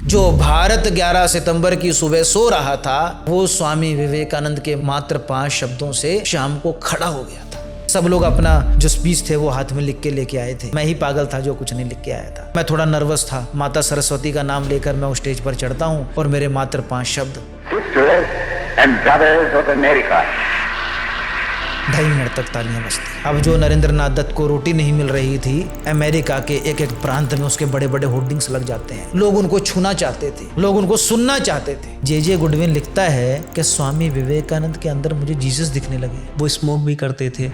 जो भारत 11 सितंबर की सुबह सो रहा था, वो स्वामी विवेकानंद के मात्र 5 शब्दों से शाम को खड़ा हो गया था। सब लोग अपना जो स्पीच थे वो हाथ में लिख के लेके आए थे। मैं ही पागल था जो कुछ नहीं लिख के आया था। मैं थोड़ा नर्वस था। माता सरस्वती का नाम लेकर मैं उस स्टेज पर चढ़ता हूँ और मेरे मात्र 5 शब्द, 2.5 मिनट तक तालियां बजती। अब जो नरेंद्रनाथ दत्त को रोटी नहीं मिल रही थी, अमेरिका के एक एक प्रांत में उसके बड़े बड़े होर्डिंग्स लग जाते हैं। लोग उनको छूना चाहते थे, लोग उनको सुनना चाहते थे। जे गुडविन लिखता है कि स्वामी विवेकानंद के अंदर मुझे जीसस दिखने लगे। वो स्मोक भी करते थे,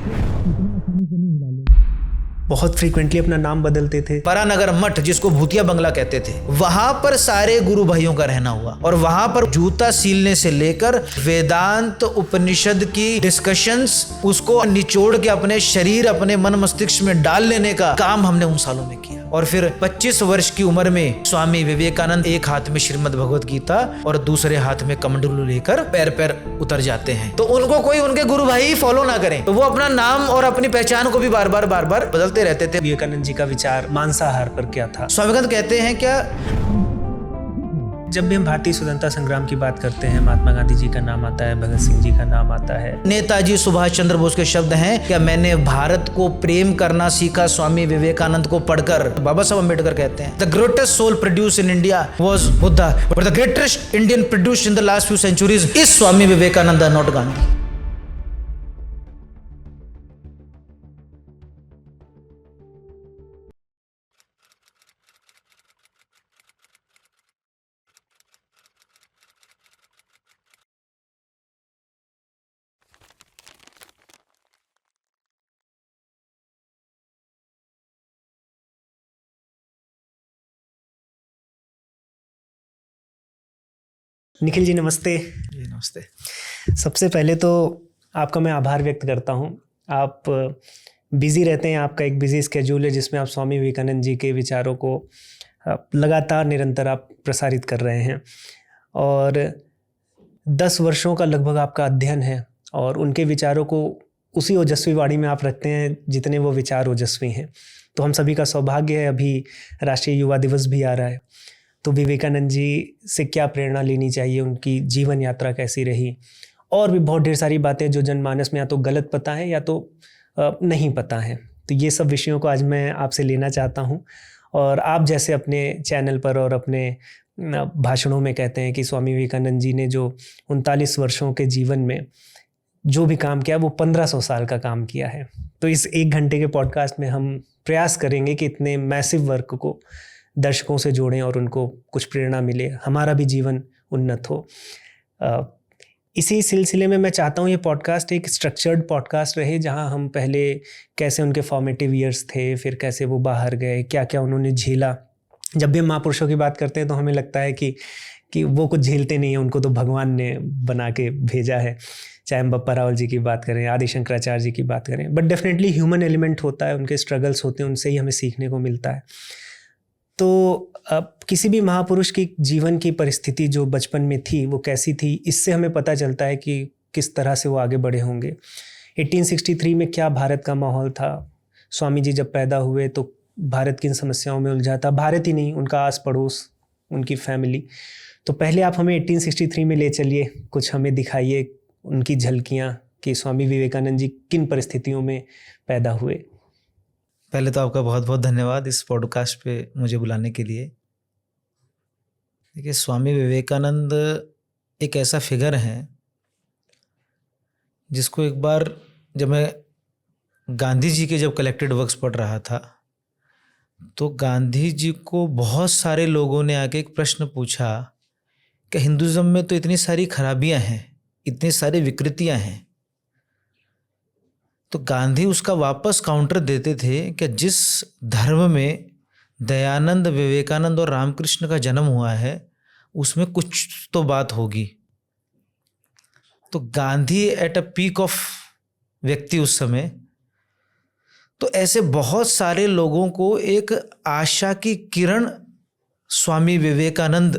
बहुत फ्रीक्वेंटली अपना नाम बदलते थे। परानगर मठ, जिसको भूतिया बंगला कहते थे, वहां पर सारे गुरु भाइयों का रहना हुआ और वहां पर जूता सीलने से लेकर वेदांत उपनिषद की डिस्कशंस, उसको निचोड़ के अपने शरीर, अपने मन मस्तिष्क में डाल लेने का काम हमने उन सालों में किया। और फिर 25 वर्ष की उम्र में स्वामी विवेकानंद एक हाथ में श्रीमद् भगवत गीता और दूसरे हाथ में कमंडलू लेकर पैर पैर उतर जाते हैं। तो उनको कोई उनके गुरु भाई फॉलो ना करें, तो वो अपना नाम और अपनी पहचान को भी बार बार बदलते रहते थे। विवेकानंद जी का विचार मांसाहार पर क्या था? स्वामी विवेकानंद कहते हैं क्या, जब भी हम भारतीय स्वतंत्रता संग्राम की बात करते हैं, महात्मा गांधी जी का नाम आता है, भगत सिंह जी का नाम आता है। नेताजी सुभाष चंद्र बोस के शब्द हैं, क्या मैंने भारत को प्रेम करना सीखा स्वामी विवेकानंद को पढ़कर। बाबा साहब अम्बेडकर कहते हैं, the greatest soul produce in India was Buddha, but the greatest Indian produced in the last few centuries is Swami Vivekananda, not Gandhi. Nikhil ji नमस्ते। जी नमस्ते। सबसे पहले तो आपका मैं आभार व्यक्त करता हूँ। आप बिज़ी रहते हैं, आपका एक बिज़ी स्केड्यूल है जिसमें आप स्वामी विवेकानंद जी के विचारों को लगातार निरंतर आप प्रसारित कर रहे हैं और 10 वर्षों का लगभग आपका अध्ययन है और उनके विचारों को उसी ओजस्वी वाणी में आप रखते हैं जितने वो विचार ओजस्वी हैं। तो हम सभी का सौभाग्य है, अभी राष्ट्रीय युवा दिवस भी आ रहा है, तो विवेकानंद जी से क्या प्रेरणा लेनी चाहिए, उनकी जीवन यात्रा कैसी रही, और भी बहुत ढेर सारी बातें जो जनमानस में या तो गलत पता है या तो नहीं पता है। तो ये सब विषयों को आज मैं आपसे लेना चाहता हूँ। और आप जैसे अपने चैनल पर और अपने भाषणों में कहते हैं कि स्वामी विवेकानंद जी ने जो 39 वर्षों के जीवन में जो भी काम किया वो 1500 साल का काम किया है। तो इस 1 घंटे के पॉडकास्ट में हम प्रयास करेंगे कि इतने मैसिव वर्क को दर्शकों से जोड़ें और उनको कुछ प्रेरणा मिले, हमारा भी जीवन उन्नत हो। इसी सिलसिले में मैं चाहता हूँ ये पॉडकास्ट एक स्ट्रक्चर्ड पॉडकास्ट रहे, जहाँ हम पहले कैसे उनके फॉर्मेटिव ईयर्स थे, फिर कैसे वो बाहर गए, क्या क्या उन्होंने झेला। जब भी हम महापुरुषों की बात करते हैं तो हमें लगता है कि वो कुछ झेलते नहीं हैं, उनको तो भगवान ने बना के भेजा है। चाहे हम बप्पा रावल जी की बात करें, आदि शंकराचार्य जी की बात करें, बट डेफिनेटली ह्यूमन एलिमेंट होता है, उनके स्ट्रगल्स होते हैं, उनसे ही हमें सीखने को मिलता है। तो किसी भी महापुरुष की जीवन की परिस्थिति जो बचपन में थी वो कैसी थी, इससे हमें पता चलता है कि किस तरह से वो आगे बढ़े होंगे। 1863 में क्या भारत का माहौल था, स्वामी जी जब पैदा हुए तो भारत किन समस्याओं में उलझा था, भारत ही नहीं उनका आस पड़ोस, उनकी फैमिली। तो पहले आप हमें 1863 में ले चलिए, कुछ हमें दिखाइए उनकी झलकियाँ कि स्वामी विवेकानंद जी किन परिस्थितियों में पैदा हुए। पहले तो आपका बहुत बहुत धन्यवाद इस पॉडकास्ट पे मुझे बुलाने के लिए। देखिए, स्वामी विवेकानंद एक ऐसा फिगर है जिसको एक बार जब मैं गांधी जी के जब कलेक्टेड वर्क्स पढ़ रहा था तो गांधी जी को बहुत सारे लोगों ने आके एक प्रश्न पूछा कि हिंदुज़म में तो इतनी सारी खराबियां हैं, इतनी सारी विकृतियां हैं, तो गांधी उसका वापस काउंटर देते थे कि जिस धर्म में दयानंद, विवेकानंद और रामकृष्ण का जन्म हुआ है उसमें कुछ तो बात होगी। तो Gandhi at a peak of व्यक्ति उस समय, तो ऐसे बहुत सारे लोगों को एक आशा की किरण स्वामी विवेकानंद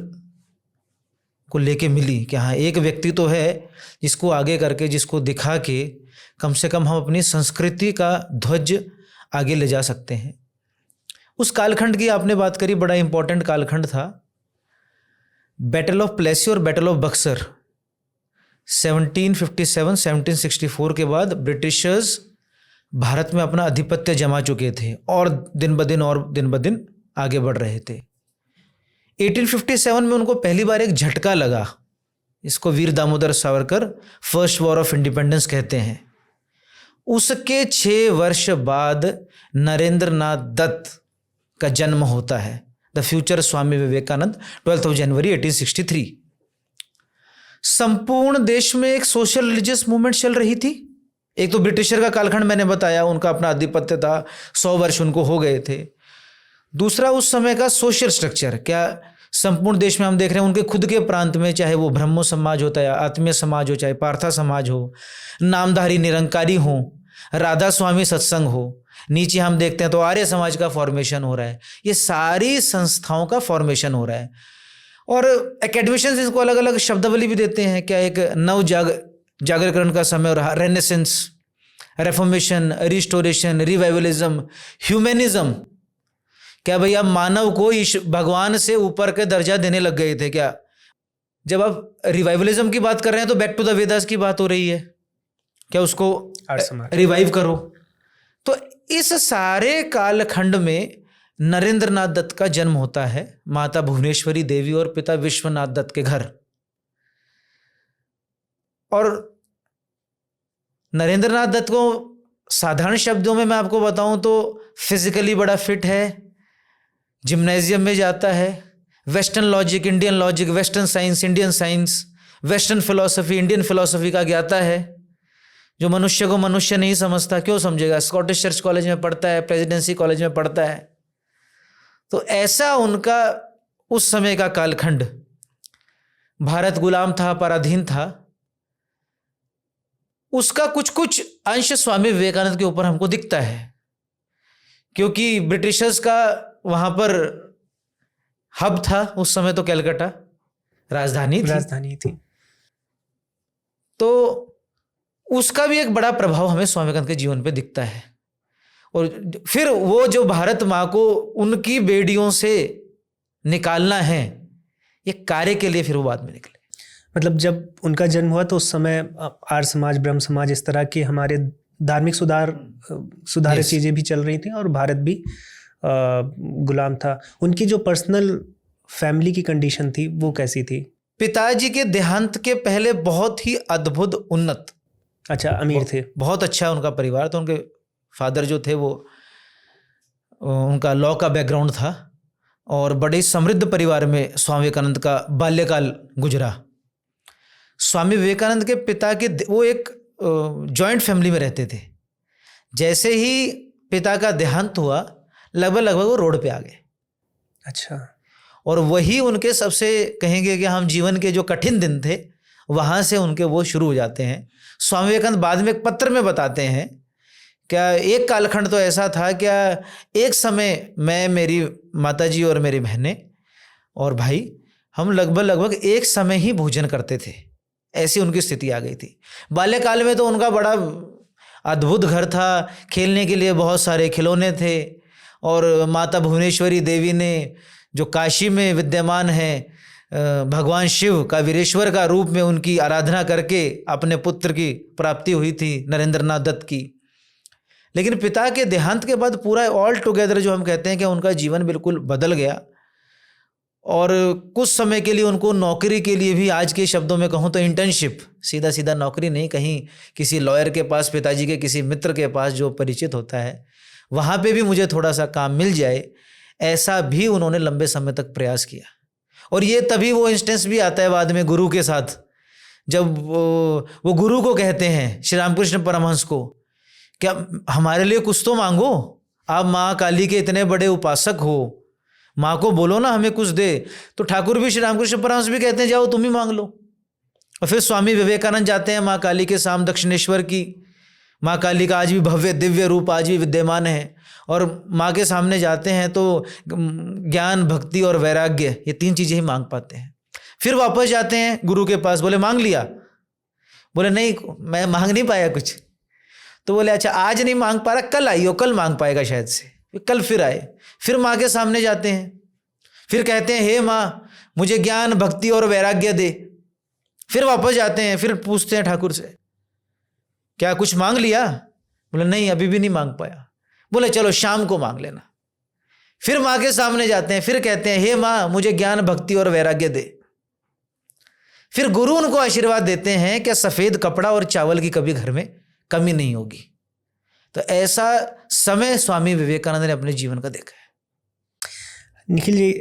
को लेके मिली कि हाँ, एक व्यक्ति तो है जिसको आगे करके, जिसको दिखा के कम से कम हम अपनी संस्कृति का ध्वज आगे ले जा सकते हैं। उस कालखंड की आपने बात करी, बड़ा इंपॉर्टेंट कालखंड था बैटल ऑफ प्लेसी और बैटल ऑफ बक्सर 1757-1764 के बाद ब्रिटिशर्स भारत में अपना आधिपत्य जमा चुके थे और दिन ब दिन आगे बढ़ रहे थे। 1857 में उनको पहली बार एक झटका लगा, इसको Veer Damodar Savarkar first war of independence कहते हैं। उसके 6 वर्ष बाद नरेंद्र नाथ दत्त का जन्म होता है, द फ्यूचर स्वामी विवेकानंद, 12 जनवरी 1863। संपूर्ण देश में एक सोशल रिलीजियस मूवमेंट चल रही थी। एक तो ब्रिटिशर का कालखंड मैंने बताया, उनका अपना आधिपत्य था, 100 वर्ष उनको हो गए थे। दूसरा उस समय का सोशल स्ट्रक्चर, क्या संपूर्ण देश में हम देख रहे हैं उनके खुद के प्रांत में, चाहे वो ब्रह्मो समाज होता है, आत्मीय समाज हो, चाहे पार्था समाज हो, नामधारी निरंकारी हो, राधा स्वामी सत्संग हो, नीचे हम देखते हैं तो आर्य समाज का फॉर्मेशन हो रहा है। ये सारी संस्थाओं का फॉर्मेशन हो रहा है और एकेडमिशियंस इसको अलग अलग शब्दावली भी देते हैं। क्या एक जागरण का समय हो रहा, renaissance, reformation, restoration, revivalism, humanism. क्या भैया मानव को भगवान से ऊपर के दर्जा देने लग गए थे क्या? जब आप रिवाइवलिज्म की बात कर रहे हैं तो बैक टू द वेदास की बात हो रही है, क्या उसको रिवाइव करो। तो इस सारे कालखंड में नरेंद्र नाथ दत्त का जन्म होता है, माता भुवनेश्वरी देवी और पिता विश्वनाथ दत्त के घर। और नरेंद्र नाथ दत्त को साधारण शब्दों में मैं आपको बताऊं तो फिजिकली बड़ा फिट है, जिम्नेजियम में जाता है, western logic, Indian logic, western science, Indian science, western philosophy, Indian philosophy का ज्ञाता है। जो मनुष्य को मनुष्य नहीं समझता क्यों समझेगा? स्कॉटिश चर्च कॉलेज में पढ़ता है, प्रेसिडेंसी कॉलेज में पढ़ता है। तो ऐसा उनका उस समय का कालखंड, भारत गुलाम था, पराधीन था, उसका कुछ कुछ अंश स्वामी विवेकानंद के ऊपर हमको दिखता है, क्योंकि ब्रिटिशर्स का वहां पर हब था उस समय, तो कलकत्ता राजधानी थी। तो उसका भी एक बड़ा प्रभाव हमें स्वामी विवेकानंद के जीवन पे दिखता है। और फिर वो जो भारत माँ को उनकी बेड़ियों से निकालना है, ये कार्य के लिए फिर वो बाद में निकले। मतलब जब उनका जन्म हुआ तो उस समय आर्य समाज, ब्रह्म समाज, इस तरह की हमारे धार्मिक सुधार चीज़ें भी चल रही थी और भारत भी गुलाम था। उनकी जो पर्सनल फैमिली की कंडीशन थी वो कैसी थी? पिताजी के देहांत के पहले बहुत ही अद्भुत, उन्नत, अच्छा, अमीर थे, बहुत अच्छा उनका परिवार। तो उनके फादर जो थे वो, उनका लॉ का बैकग्राउंड था और बड़े समृद्ध परिवार में स्वामी विवेकानंद का बाल्यकाल गुजरा। स्वामी विवेकानंद के पिता के, वो एक जॉइंट फैमिली में रहते थे। जैसे ही पिता का देहांत हुआ, लगभग वो रोड पे आ गए। अच्छा। और वही उनके सबसे, कहेंगे कि हम जीवन के जो कठिन दिन थे, वहाँ से उनके वो शुरू हो जाते हैं। स्वामी विवेकानंद बाद में एक पत्र में बताते हैं, क्या एक कालखंड तो ऐसा था, क्या एक समय मैं, मेरी माताजी और मेरी बहनें और भाई, हम लगभग एक समय ही भोजन करते थे। ऐसी उनकी स्थिति आ गई थी। बाल्यकाल में तो उनका बड़ा अद्भुत घर था, खेलने के लिए बहुत सारे खिलौने थे। और माता भुवनेश्वरी देवी ने, जो काशी में विद्यमान है, भगवान शिव का वीरेश्वर का रूप में उनकी आराधना करके अपने पुत्र की प्राप्ति हुई थी, नरेंद्र नाथ दत्त की। लेकिन पिता के देहांत के बाद पूरा ऑल टुगेदर जो हम कहते हैं कि उनका जीवन बिल्कुल बदल गया। और कुछ समय के लिए उनको नौकरी के लिए भी, आज के शब्दों में कहूँ तो इंटर्नशिप, सीधा नौकरी नहीं, कहीं किसी लॉयर के पास, पिताजी के किसी मित्र के पास जो परिचित होता है, वहाँ पे भी मुझे थोड़ा सा काम मिल जाए, ऐसा भी उन्होंने लंबे समय तक प्रयास किया। और ये तभी वो इंस्टेंस भी आता है बाद में गुरु के साथ, जब वो गुरु को कहते हैं, श्री रामकृष्ण परमहंस को, क्या हमारे लिए कुछ तो मांगो, आप माँ काली के इतने बड़े उपासक हो, माँ को बोलो ना हमें कुछ दे। तो ठाकुर भी, श्री रामकृष्ण परमहंस भी कहते हैं जाओ तुम ही मांग लो। और फिर स्वामी विवेकानंद जाते हैं माँ काली के साम दक्षिणेश्वर की। माँ काली का आज भी भव्य दिव्य रूप आज भी विद्यमान है। और माँ के सामने जाते हैं तो ज्ञान, भक्ति और वैराग्य, ये 3 चीज़ें ही मांग पाते हैं। फिर वापस जाते हैं गुरु के पास, बोले मांग लिया? बोले नहीं, मैं मांग नहीं पाया कुछ। तो बोले अच्छा आज नहीं मांग पा रहा, कल आइयो, कल मांग पाएगा शायद से। कल फिर आए, फिर माँ के सामने जाते हैं, फिर कहते हैं हे माँ, मुझे ज्ञान भक्ति और वैराग्य दे। फिर वापस जाते हैं, फिर पूछते हैं ठाकुर से, क्या कुछ मांग लिया? बोले नहीं, अभी भी नहीं मांग पाया। बोले चलो शाम को मांग लेना। फिर माँ के सामने जाते हैं, फिर कहते हैं हे माँ मुझे ज्ञान भक्ति और वैराग्य दे। फिर गुरु उनको आशीर्वाद देते हैं कि सफेद कपड़ा और चावल की कभी घर में कमी नहीं होगी। तो ऐसा समय स्वामी विवेकानंद ने अपने जीवन का देखा है। निखिल जी,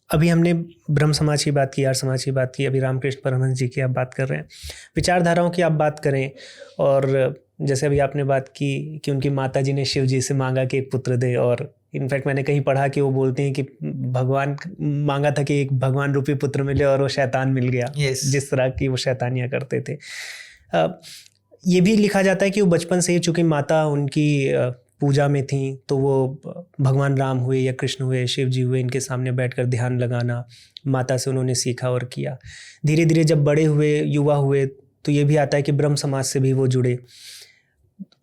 अभी हमने ब्रह्म समाज की बात की, आर्य समाज की बात की, अभी रामकृष्ण परमहंस जी की आप बात कर रहे हैं। विचारधाराओं की आप बात करें, और जैसे अभी आपने बात की कि उनकी माता जी ने शिव जी से मांगा कि एक पुत्र दे, और इनफैक्ट मैंने कहीं पढ़ा कि वो बोलते हैं कि भगवान मांगा था कि एक भगवान रूपी पुत्र मिले और वो शैतान मिल गया। yes. जिस तरह की वो शैतानियाँ करते थे। ये भी लिखा जाता है कि वो बचपन से ही, चूँकि माता उनकी पूजा में थी, तो वो भगवान राम हुए या कृष्ण हुए, शिव जी हुए, इनके सामने बैठकर ध्यान लगाना माता से उन्होंने सीखा और किया। धीरे धीरे जब बड़े हुए, युवा हुए, तो ये भी आता है कि ब्रह्म समाज से भी वो जुड़े,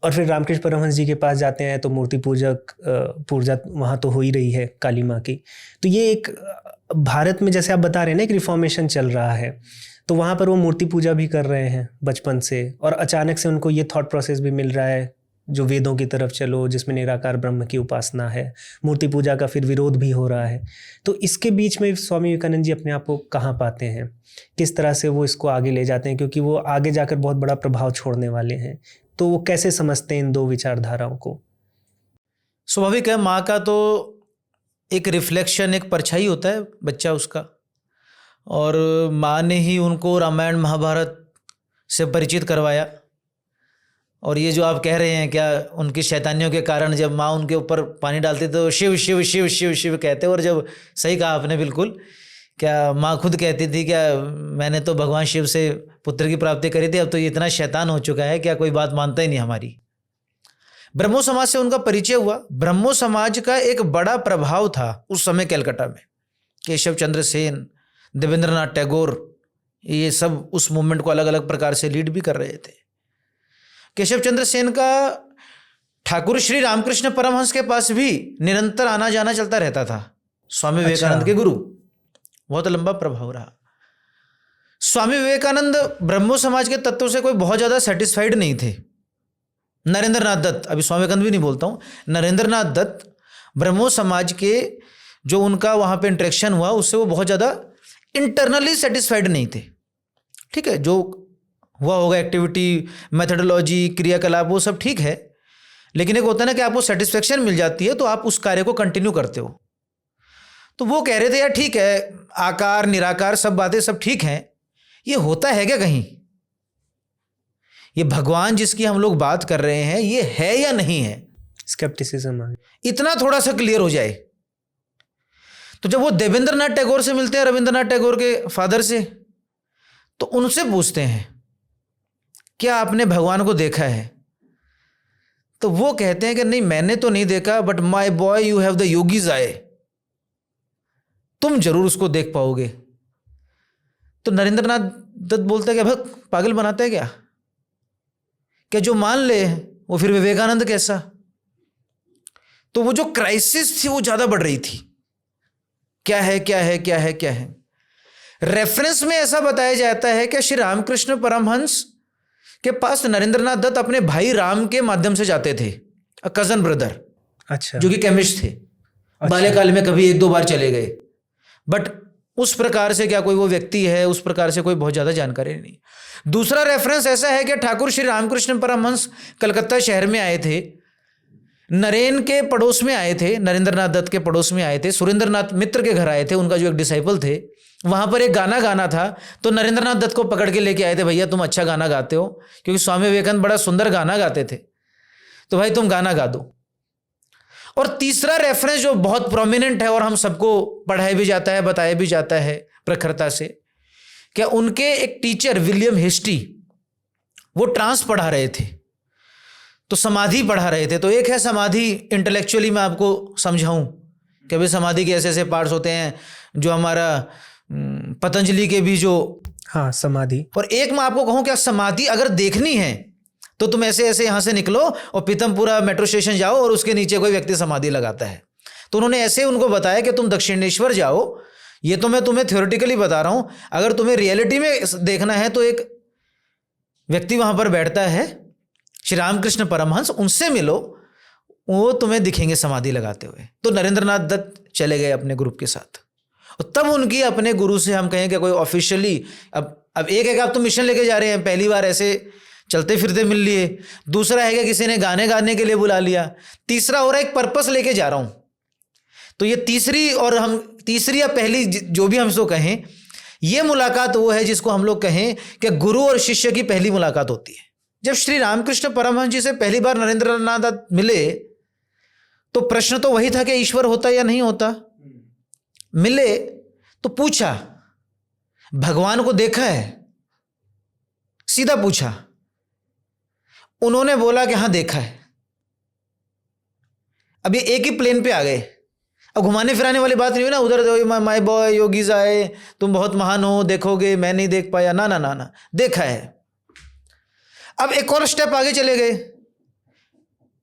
और फिर रामकृष्ण परमहंस जी के पास जाते हैं तो मूर्ति पूजा वहाँ तो हो ही रही है काली माँ की। तो ये एक भारत में, जैसे आप बता रहे हैं ना, एक रिफॉर्मेशन चल रहा है, तो वहाँ पर वो मूर्ति पूजा भी कर रहे हैं बचपन से, और अचानक से उनको ये थॉट प्रोसेस भी मिल रहा है जो वेदों की तरफ चलो, जिसमें निराकार ब्रह्म की उपासना है। मूर्ति पूजा का फिर विरोध भी हो रहा है। तो इसके बीच में स्वामी विवेकानंद जी अपने आप को कहाँ पाते हैं, किस तरह से वो इसको आगे ले जाते हैं, क्योंकि वो आगे जाकर बहुत बड़ा प्रभाव छोड़ने वाले हैं। तो वो कैसे समझते हैं इन दो विचारधाराओं को? स्वाभाविक है, माँ का तो एक रिफ्लेक्शन, एक परछाई होता है बच्चा उसका, और माँ ने ही उनको रामायण महाभारत से परिचित करवाया। और ये जो आप कह रहे हैं, क्या उनकी शैतानियों के कारण जब माँ उनके ऊपर पानी डालती तो शिव शिव शिव शिव शिव कहते, और जब, सही कहा आपने बिल्कुल, क्या माँ खुद कहती थी क्या मैंने तो भगवान शिव से पुत्र की प्राप्ति करी थी, अब तो ये इतना शैतान हो चुका है क्या कोई बात मानता ही नहीं हमारी। ब्रह्मो समाज से उनका परिचय हुआ। ब्रह्मो समाज का एक बड़ा प्रभाव था उस समय कलकत्ता में। केशव चंद्र सेन, देवेंद्रनाथ टैगोर, ये सब उस मूवमेंट को अलग अलग प्रकार से लीड भी कर रहे थे। केशव चंद्र सेन का ठाकुर श्री रामकृष्ण परमहंस के पास भी निरंतर आना जाना चलता रहता था। स्वामी विवेकानंद के गुरु, बहुत लंबा प्रभाव रहा। स्वामी विवेकानंद ब्रह्मो समाज के तत्वों से कोई बहुत ज़्यादा सेटिस्फाइड नहीं थे। नरेंद्र नाथ दत्त, अभी स्वामी विवेकानंद भी नहीं बोलता हूँ, नरेंद्र नाथ दत्त ब्रह्मो समाज के जो उनका वहाँ पे इंटरेक्शन हुआ उससे वो बहुत ज़्यादा इंटरनली सेटिस्फाइड नहीं थे। ठीक है, जो हुआ होगा एक्टिविटी, मेथडोलॉजी, क्रियाकलाप, वो सब ठीक है, लेकिन एक होता है ना कि आपको सेटिस्फेक्शन मिल जाती है तो आप उस कार्य को कंटिन्यू करते हो। तो वो कह रहे थे यार ठीक है, आकार निराकार सब बातें सब ठीक हैं, ये होता है क्या कहीं, ये भगवान जिसकी हम लोग बात कर रहे हैं ये है या नहीं है, स्केप्टिसिज्म इतना थोड़ा सा क्लियर हो जाए। तो जब वो देवेंद्रनाथ टैगोर से मिलते हैं, रविंद्रनाथ टैगोर के फादर से, तो उनसे पूछते हैं क्या आपने भगवान को देखा है? तो वो कहते हैं कि नहीं मैंने तो नहीं देखा, but my boy you have the yogi's eye, तुम जरूर उसको देख पाओगे। तो नरेंद्रनाथ दत्त बोलता है कि भक्त पागल बनाता है क्या जो मान ले वो फिर विवेकानंद कैसा? तो वो जो क्राइसिस थी वो ज्यादा बढ़ रही थी, क्या है क्या है क्या है क्या है। रेफरेंस में ऐसा बताया जाता है कि श्री रामकृष्ण परमहंस के पास नरेंद्रनाथ दत्त अपने भाई राम के माध्यम से जाते थे, कजन ब्रदर, अच्छा, जो कि केमिस्ट थे। अच्छा। बाल्यकाल में कभी एक दो बार चले गए, बट उस प्रकार से क्या कोई वो व्यक्ति है, उस प्रकार से कोई बहुत ज्यादा जानकारी नहीं। दूसरा रेफरेंस ऐसा है कि ठाकुर श्री रामकृष्ण परमहंस कलकत्ता शहर में आए थे, नरेन के पड़ोस में आए थे, नरेंद्रनाथ दत्त के पड़ोस में आए थे, सुरेंद्रनाथ मित्र के घर आए थे, उनका जो एक डिसाइपल थे, वहां पर एक गाना गाना था, तो नरेंद्रनाथ दत्त को पकड़ के लेके आए थे, भैया तुम अच्छा गाना गाते हो, क्योंकि स्वामी विवेकानंद बड़ा सुंदर गाना गाते थे, तो भाई तुम गाना गा दो। और तीसरा रेफरेंस जो बहुत प्रोमिनेंट है और हम सबको पढ़ाया भी जाता है, बताया भी जाता है प्रखरता से, क्या उनके एक टीचर विलियम हिस्टी वो ट्रांस पढ़ा रहे थे, तो समाधि पढ़ा रहे थे। तो एक है समाधि, इंटेलेक्चुअली मैं आपको समझाऊं कि भाई समाधि के ऐसे ऐसे पार्ट्स होते हैं, जो हमारा पतंजलि के भी जो, हाँ समाधि। और एक मैं आपको कहूं क्या समाधि अगर देखनी है तो तुम ऐसे ऐसे यहां से निकलो और पीतमपुरा मेट्रो स्टेशन जाओ और उसके नीचे कोई व्यक्ति समाधि लगाता है। तो उन्होंने ऐसे उनको बताया कि तुम दक्षिणेश्वर जाओ, ये तो मैं तुम्हें थ्योरेटिकली बता रहा हूं, अगर तुम्हें रियलिटी में देखना है तो एक व्यक्ति वहां पर बैठता है, श्री रामकृष्ण परमहंस, उनसे मिलो, वो तुम्हें दिखेंगे समाधि लगाते हुए। तो नरेंद्रनाथ दत्त चले गए अपने ग्रुप के साथ, और तब उनकी अपने गुरु से हम कहें कि कोई ऑफिशियली, अब एक आप तो मिशन लेके जा रहे हैं, पहली बार ऐसे चलते फिरते मिल लिए, दूसरा है कि किसी ने गाने गाने के लिए बुला लिया, तीसरा हो रहा है एक पर्पस लेके जा रहा हूं। तो ये तीसरी, और हम तीसरी या पहली जो भी हम इसको कहें, ये मुलाकात वो है जिसको हम लोग कहें कि गुरु और शिष्य की पहली मुलाकात होती है। जब श्री रामकृष्ण परमहंस जी से पहली बार नरेंद्रनाथ दत्त मिले तो प्रश्न तो वही था कि ईश्वर होता या नहीं होता। मिले तो पूछा, भगवान को देखा है? सीधा पूछा। उन्होंने बोला कि हाँ देखा है। अब ये एक ही प्लेन पे आ गए। अब घुमाने फिराने वाली बात नहीं हुई ना, उधर माय बॉय योगीज आए, तुम बहुत महान हो, देखोगे, मैं नहीं देख पाया, ना ना ना ना, देखा है। अब एक और स्टेप आगे चले गए,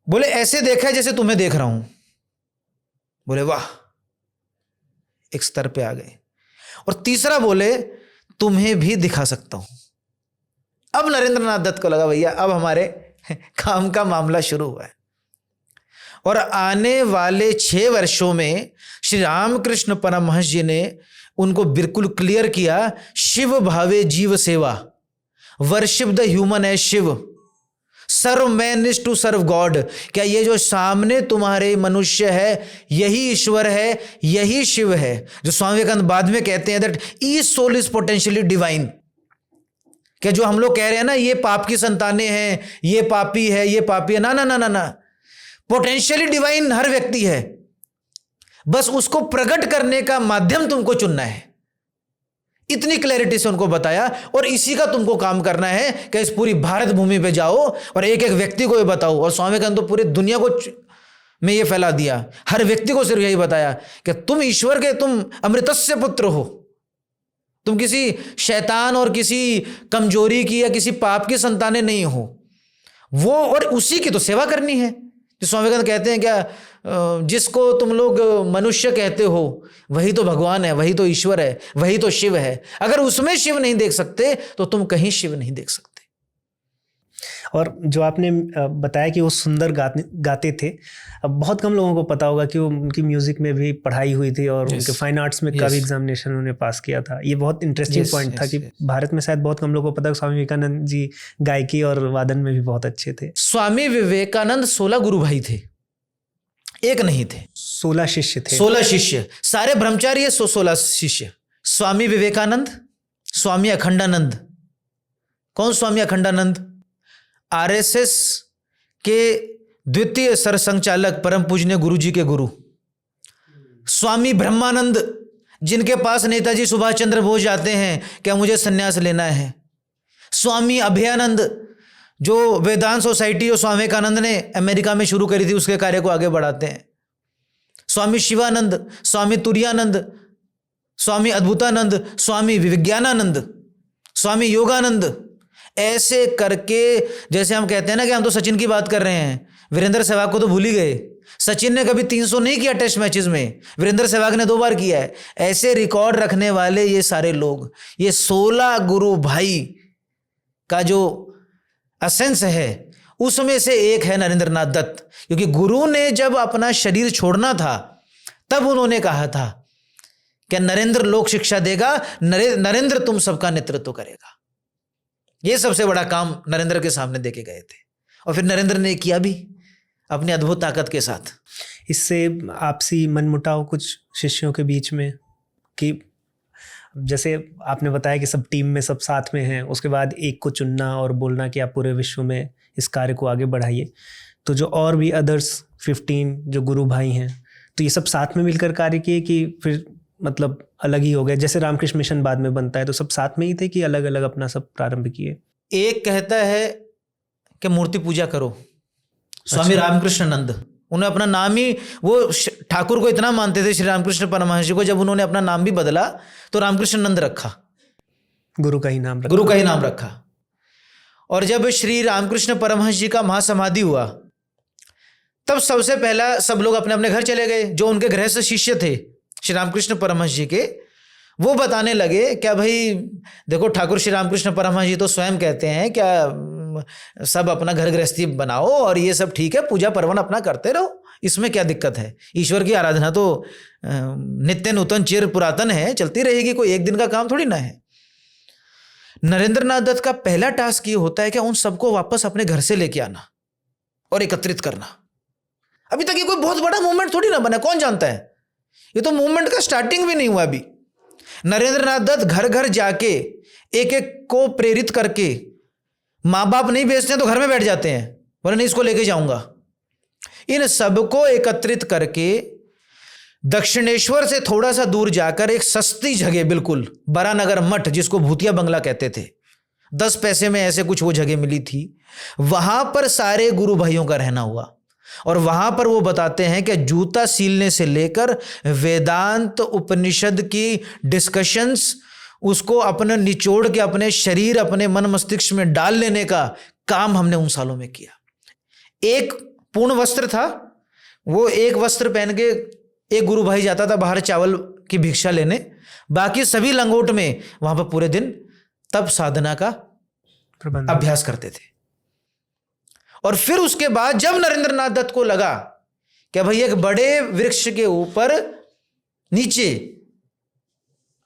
बोले ऐसे देखा है जैसे तुम्हें देख रहा हूं। बोले वाह, एक स्तर पे आ गए। और तीसरा बोले तुम्हें भी दिखा सकता हूं। अब नरेंद्रनाथ दत्त को लगा भैया अब हमारे काम का मामला शुरू हुआ है। और आने वाले 6 वर्षों में श्री रामकृष्ण परमहंस जी ने उनको बिल्कुल क्लियर किया, शिव भावे जीव सेवा, worship the human as Shiva, serve man is to serve God. क्या ये जो सामने तुम्हारे मनुष्य है यही ईश्वर है, यही शिव है। जो स्वामी विवेकानंद बाद में कहते हैं that each soul is potentially divine. क्या जो हम लोग कह रहे हैं ना ये पाप की संतानें हैं, ये पापी है, ये पापी है, ना ना ना ना ना, पोटेंशियली डिवाइन हर व्यक्ति है, बस उसको प्रकट करने का माध्यम तुमको चुनना है। इतनी क्लैरिटी से उनको बताया, और इसी का तुमको काम करना है कि इस पूरी भारत भूमि पे जाओ और एक एक व्यक्ति को ये बताओ। और स्वामी विवेकानंद तो पूरी दुनिया को में ये फैला दिया, हर व्यक्ति को सिर्फ यही बताया कि तुम ईश्वर के, तुम अमृतस्य पुत्र हो, तुम किसी शैतान और किसी कमजोरी की या किसी पाप की संतानें नहीं हो। वो और उसी की तो सेवा करनी है। जो स्वामी विवेकानंद कहते हैं क्या, जिसको तुम लोग मनुष्य कहते हो वही तो भगवान है, वही तो ईश्वर है, वही तो शिव है। अगर उसमें शिव नहीं देख सकते तो तुम कहीं शिव नहीं देख सकते। और जो आपने बताया कि वो सुंदर गाते थे, अब बहुत कम लोगों को पता होगा कि वो उनकी म्यूजिक में भी पढ़ाई हुई थी और उनके फाइन आर्ट्स में का भी एग्जामिनेशन उन्होंने पास किया था। ये बहुत इंटरेस्टिंग पॉइंट था कि भारत में शायद बहुत कम लोगों को पता कि स्वामी विवेकानंद जी गायकी और वादन में भी बहुत अच्छे थे। स्वामी विवेकानंद 16 गुरु भाई थे, एक नहीं थे, 16 शिष्य थे। 16 शिष्य, सारे ब्रह्मचारी 16 शिष्य। स्वामी विवेकानंद, स्वामी अखंडानंद। कौन स्वामी अखंडानंद? आरएसएस के द्वितीय सरसंघचालक परम पूजनीय गुरु जी के गुरु। स्वामी ब्रह्मानंद, जिनके पास नेताजी सुभाष चंद्र बोस जाते हैं क्या मुझे संन्यास लेना है। स्वामी अभयानंद, जो वेदांत सोसाइटी और स्वामी विवेकानंद ने अमेरिका में शुरू करी थी, उसके कार्य को आगे बढ़ाते हैं। स्वामी शिवानंद, स्वामी तुरानंद, स्वामी अद्भुतानंद, स्वामी विज्ञानानंद, स्वामी योगानंद। ऐसे करके, जैसे हम कहते हैं ना कि हम तो सचिन की बात कर रहे हैं, वीरेंद्र सहवाग को तो भूल ही गए। सचिन ने कभी 300 नहीं किया टेस्ट मैचेस में, वीरेंद्र सहवाग ने 2 बार किया है। ऐसे रिकॉर्ड रखने वाले ये सारे लोग, ये 16 गुरु भाई का जो असेंस है उसमें से एक है नरेंद्रनाथ दत्त। क्योंकि गुरु ने जब अपना शरीर छोड़ना था तब उन्होंने कहा था कि नरेंद्र लोक शिक्षा देगा, नरेंद्र तुम सबका नेतृत्व करेगा। ये सबसे बड़ा काम नरेंद्र के सामने देके गए थे, और फिर नरेंद्र ने किया भी अपनी अद्भुत ताकत के साथ। इससे आपसी मनमुटाव कुछ शिष्यों के बीच में, कि जैसे आपने बताया कि सब टीम में सब साथ में हैं, उसके बाद एक को चुनना और बोलना कि आप पूरे विश्व में इस कार्य को आगे बढ़ाइए, तो जो और भी अदर्स 15 जो गुरु भाई हैं, तो ये सब साथ में मिलकर कार्य किए कि फिर मतलब अलग ही हो गए? जैसे रामकृष्ण मिशन बाद में बनता है तो सब साथ में ही थे कि अलग अलग अपना सब प्रारंभ किए? एक कहता है कि मूर्ति पूजा करो, स्वामी रामकृष्ण नंद, उन्हें अपना नाम ही, वो ठाकुर को इतना मानते थे श्री रामकृष्ण परमहंस जी को, जब उन्होंने अपना नाम भी बदला तो रामकृष्ण नंद रखा, गुरु का ही नाम रखा, गुरु का ही नाम रखा। और जब श्री रामकृष्ण परमहंस जी का महासमाधि हुआ तब सबसे पहला सब लोग अपने अपने घर चले गए। जो उनके गृहस्थ शिष्य थे श्री रामकृष्ण परमहंस जी के, वो बताने लगे क्या भाई देखो ठाकुर श्री रामकृष्ण परमहंस जी तो स्वयं कहते हैं क्या सब अपना घर गृहस्थी बनाओ और ये सब ठीक है, पूजा पर्वन अपना करते रहो, इसमें क्या दिक्कत है, ईश्वर की आराधना तो नित्य नूतन चिर पुरातन है, चलती रहेगी, कोई एक दिन का काम थोड़ी ना है। नरेंद्र नाथ दत्त का पहला टास्क ये होता है कि उन सबको वापस अपने घर से लेके आना और एकत्रित करना। अभी तक ये कोई बहुत बड़ा मूवमेंट थोड़ी ना बना, कौन जानता है, ये तो मूवमेंट का स्टार्टिंग भी नहीं हुआ अभी। नरेंद्र नाथ दत्त घर घर जाके एक एक को प्रेरित करके, माँ बाप नहीं भेजते हैं तो घर में बैठ जाते हैं, बोले नहीं इसको लेके जाऊंगा। इन सबको एकत्रित करके दक्षिणेश्वर से थोड़ा सा दूर जाकर एक सस्ती जगह, बिल्कुल बरानगर मठ जिसको भूतिया बंगला कहते थे, 10 पैसे में ऐसे कुछ वो जगह मिली थी, वहां पर सारे गुरु भाइयों का रहना हुआ। और वहां पर वो बताते हैं कि जूता सीलने से लेकर वेदांत उपनिषद की डिस्कशंस, उसको अपने निचोड़ के अपने शरीर अपने मन मस्तिष्क में डाल लेने का काम हमने उन सालों में किया। एक पूर्ण वस्त्र था, वो एक वस्त्र पहन के एक गुरु भाई जाता था बाहर चावल की भिक्षा लेने, बाकी सभी लंगोट में वहां पर पूरे दिन तप साधना का अभ्यास करते थे। और फिर उसके बाद जब नरेंद्र नाथ दत्त को लगा कि भाई एक बड़े वृक्ष के ऊपर नीचे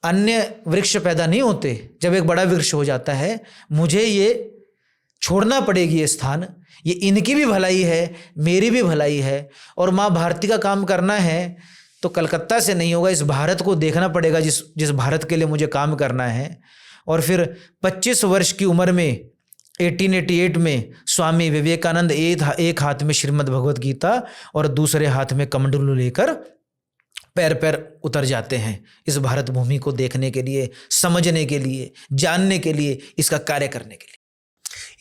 अन्य वृक्ष पैदा नहीं होते, जब एक बड़ा वृक्ष हो जाता है मुझे ये छोड़ना पड़ेगी ये स्थान, ये इनकी भी भलाई है मेरी भी भलाई है, और माँ भारती का काम करना है तो कलकत्ता से नहीं होगा, इस भारत को देखना पड़ेगा जिस भारत के लिए मुझे काम करना है। और फिर 25 वर्ष की उम्र में 1888 में स्वामी विवेकानंद एक हाथ में श्रीमद् भगवत गीता और दूसरे हाथ में कमंडलू लेकर पैर पैर उतर जाते हैं इस भारत भूमि को देखने के लिए, समझने के लिए, जानने के लिए, इसका कार्य करने के लिए।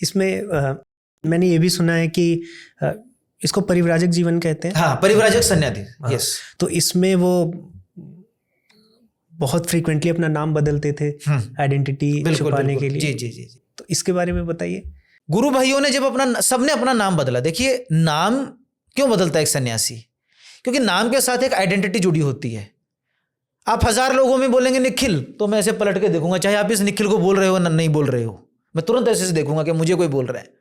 इसमें मैंने ये भी सुना है कि इसको परिव्राजक जीवन कहते हैं। हाँ, परिव्राजक सन्यासी। यस। तो इसमें वो बहुत फ्रीक्वेंटली अपना नाम बदलते थे आइडेंटिटी छुपाने के लिए। जी जी जी जी। तो इसके बारे में बताइए। गुरु भाइयों ने जब सबने अपना नाम बदला। देखिए नाम क्यों बदलता है एक सन्यासी, क्योंकि नाम के साथ एक आइडेंटिटी जुड़ी होती है। आप 1000 लोगों में बोलेंगे निखिल, तो मैं ऐसे पलट के देखूंगा, चाहे आप इस निखिल को बोल रहे हो ना नहीं बोल रहे हो, मैं तुरंत ऐसे से देखूंगा कि मुझे कोई बोल रहा है।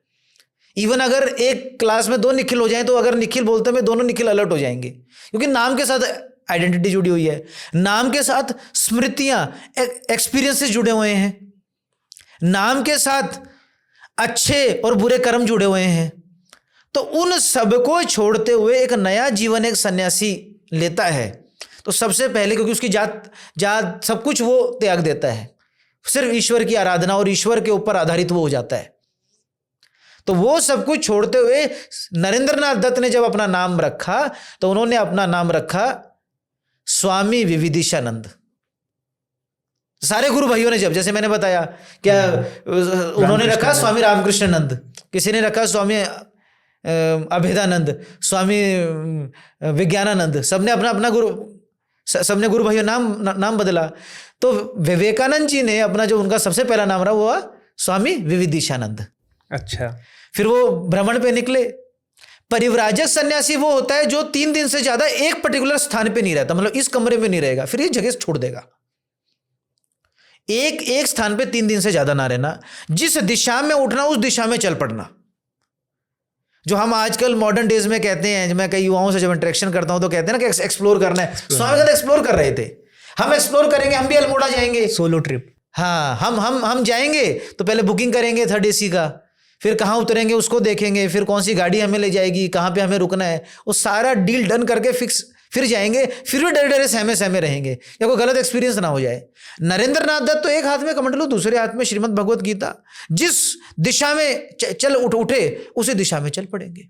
इवन अगर एक क्लास में 2 निखिल हो जाएं तो अगर निखिल बोलते में दोनों निखिल अलर्ट हो जाएंगे, क्योंकि नाम के साथ आइडेंटिटी जुड़ी हुई है, नाम के साथ स्मृतियां एक्सपीरियंसेस जुड़े हुए हैं, नाम के साथ अच्छे और बुरे कर्म जुड़े हुए हैं। तो उन सबको छोड़ते हुए एक नया जीवन एक सन्यासी लेता है, तो सबसे पहले क्योंकि उसकी जात सब कुछ वो त्याग देता है, सिर्फ ईश्वर की आराधना और ईश्वर के ऊपर आधारित वो हो जाता है। तो वो सब कुछ छोड़ते हुए नरेंद्र नाथ दत्त ने जब अपना नाम रखा तो उन्होंने अपना नाम रखा स्वामी विविदिशानंद। सारे गुरु भाइयों ने जैसे मैंने बताया क्या उन्होंने रखा स्वामी रामकृष्णानंद, किसी ने रखा स्वामी अभेदानंद, स्वामी विज्ञानानंद, सबने अपना अपना सबने गुरु भाइयों नाम बदला। तो विवेकानंद जी ने अपना जो उनका सबसे पहला नाम रहा वो स्वामी विविदिशानंद। अच्छा। फिर वो भ्रमण पे निकले। परिव्राजक सन्यासी वो होता है जो 3 दिन से ज्यादा एक पर्टिकुलर स्थान पे नहीं रहता, मतलब इस कमरे में नहीं रहेगा, फिर ये जगह छोड़ देगा। एक स्थान पे 3 दिन से ज्यादा ना रहना, जिस दिशा में उठना उस दिशा में चल पड़ना। जो हम आजकल मॉडर्न डेज में कहते हैं, मैं कई युवाओं से जब इंटरेक्शन करता हूं तो कहते हैं ना कि एक्सप्लोर करना है। स्वामी जी एक्सप्लोर कर रहे थे, हम एक्सप्लोर करेंगे, हम भी अल्मोड़ा जाएंगे, सोलो ट्रिप। हाँ, हम जाएंगे तो पहले बुकिंग करेंगे 3rd AC का, फिर कहाँ उतरेंगे उसको देखेंगे, फिर कौन सी गाड़ी हमें ले जाएगी, कहाँ पे हमें रुकना है, वो सारा डील डन करके फिक्स, फिर जाएंगे, फिर भी डरे डरे सहमे रहेंगे या कोई गलत एक्सपीरियंस ना हो जाए। नरेंद्र नाथ दत्त तो एक हाथ में कमंडलू, दूसरे हाथ में श्रीमद् भगवत गीता, जिस दिशा में चल उठे उसी दिशा में चल पड़ेंगे।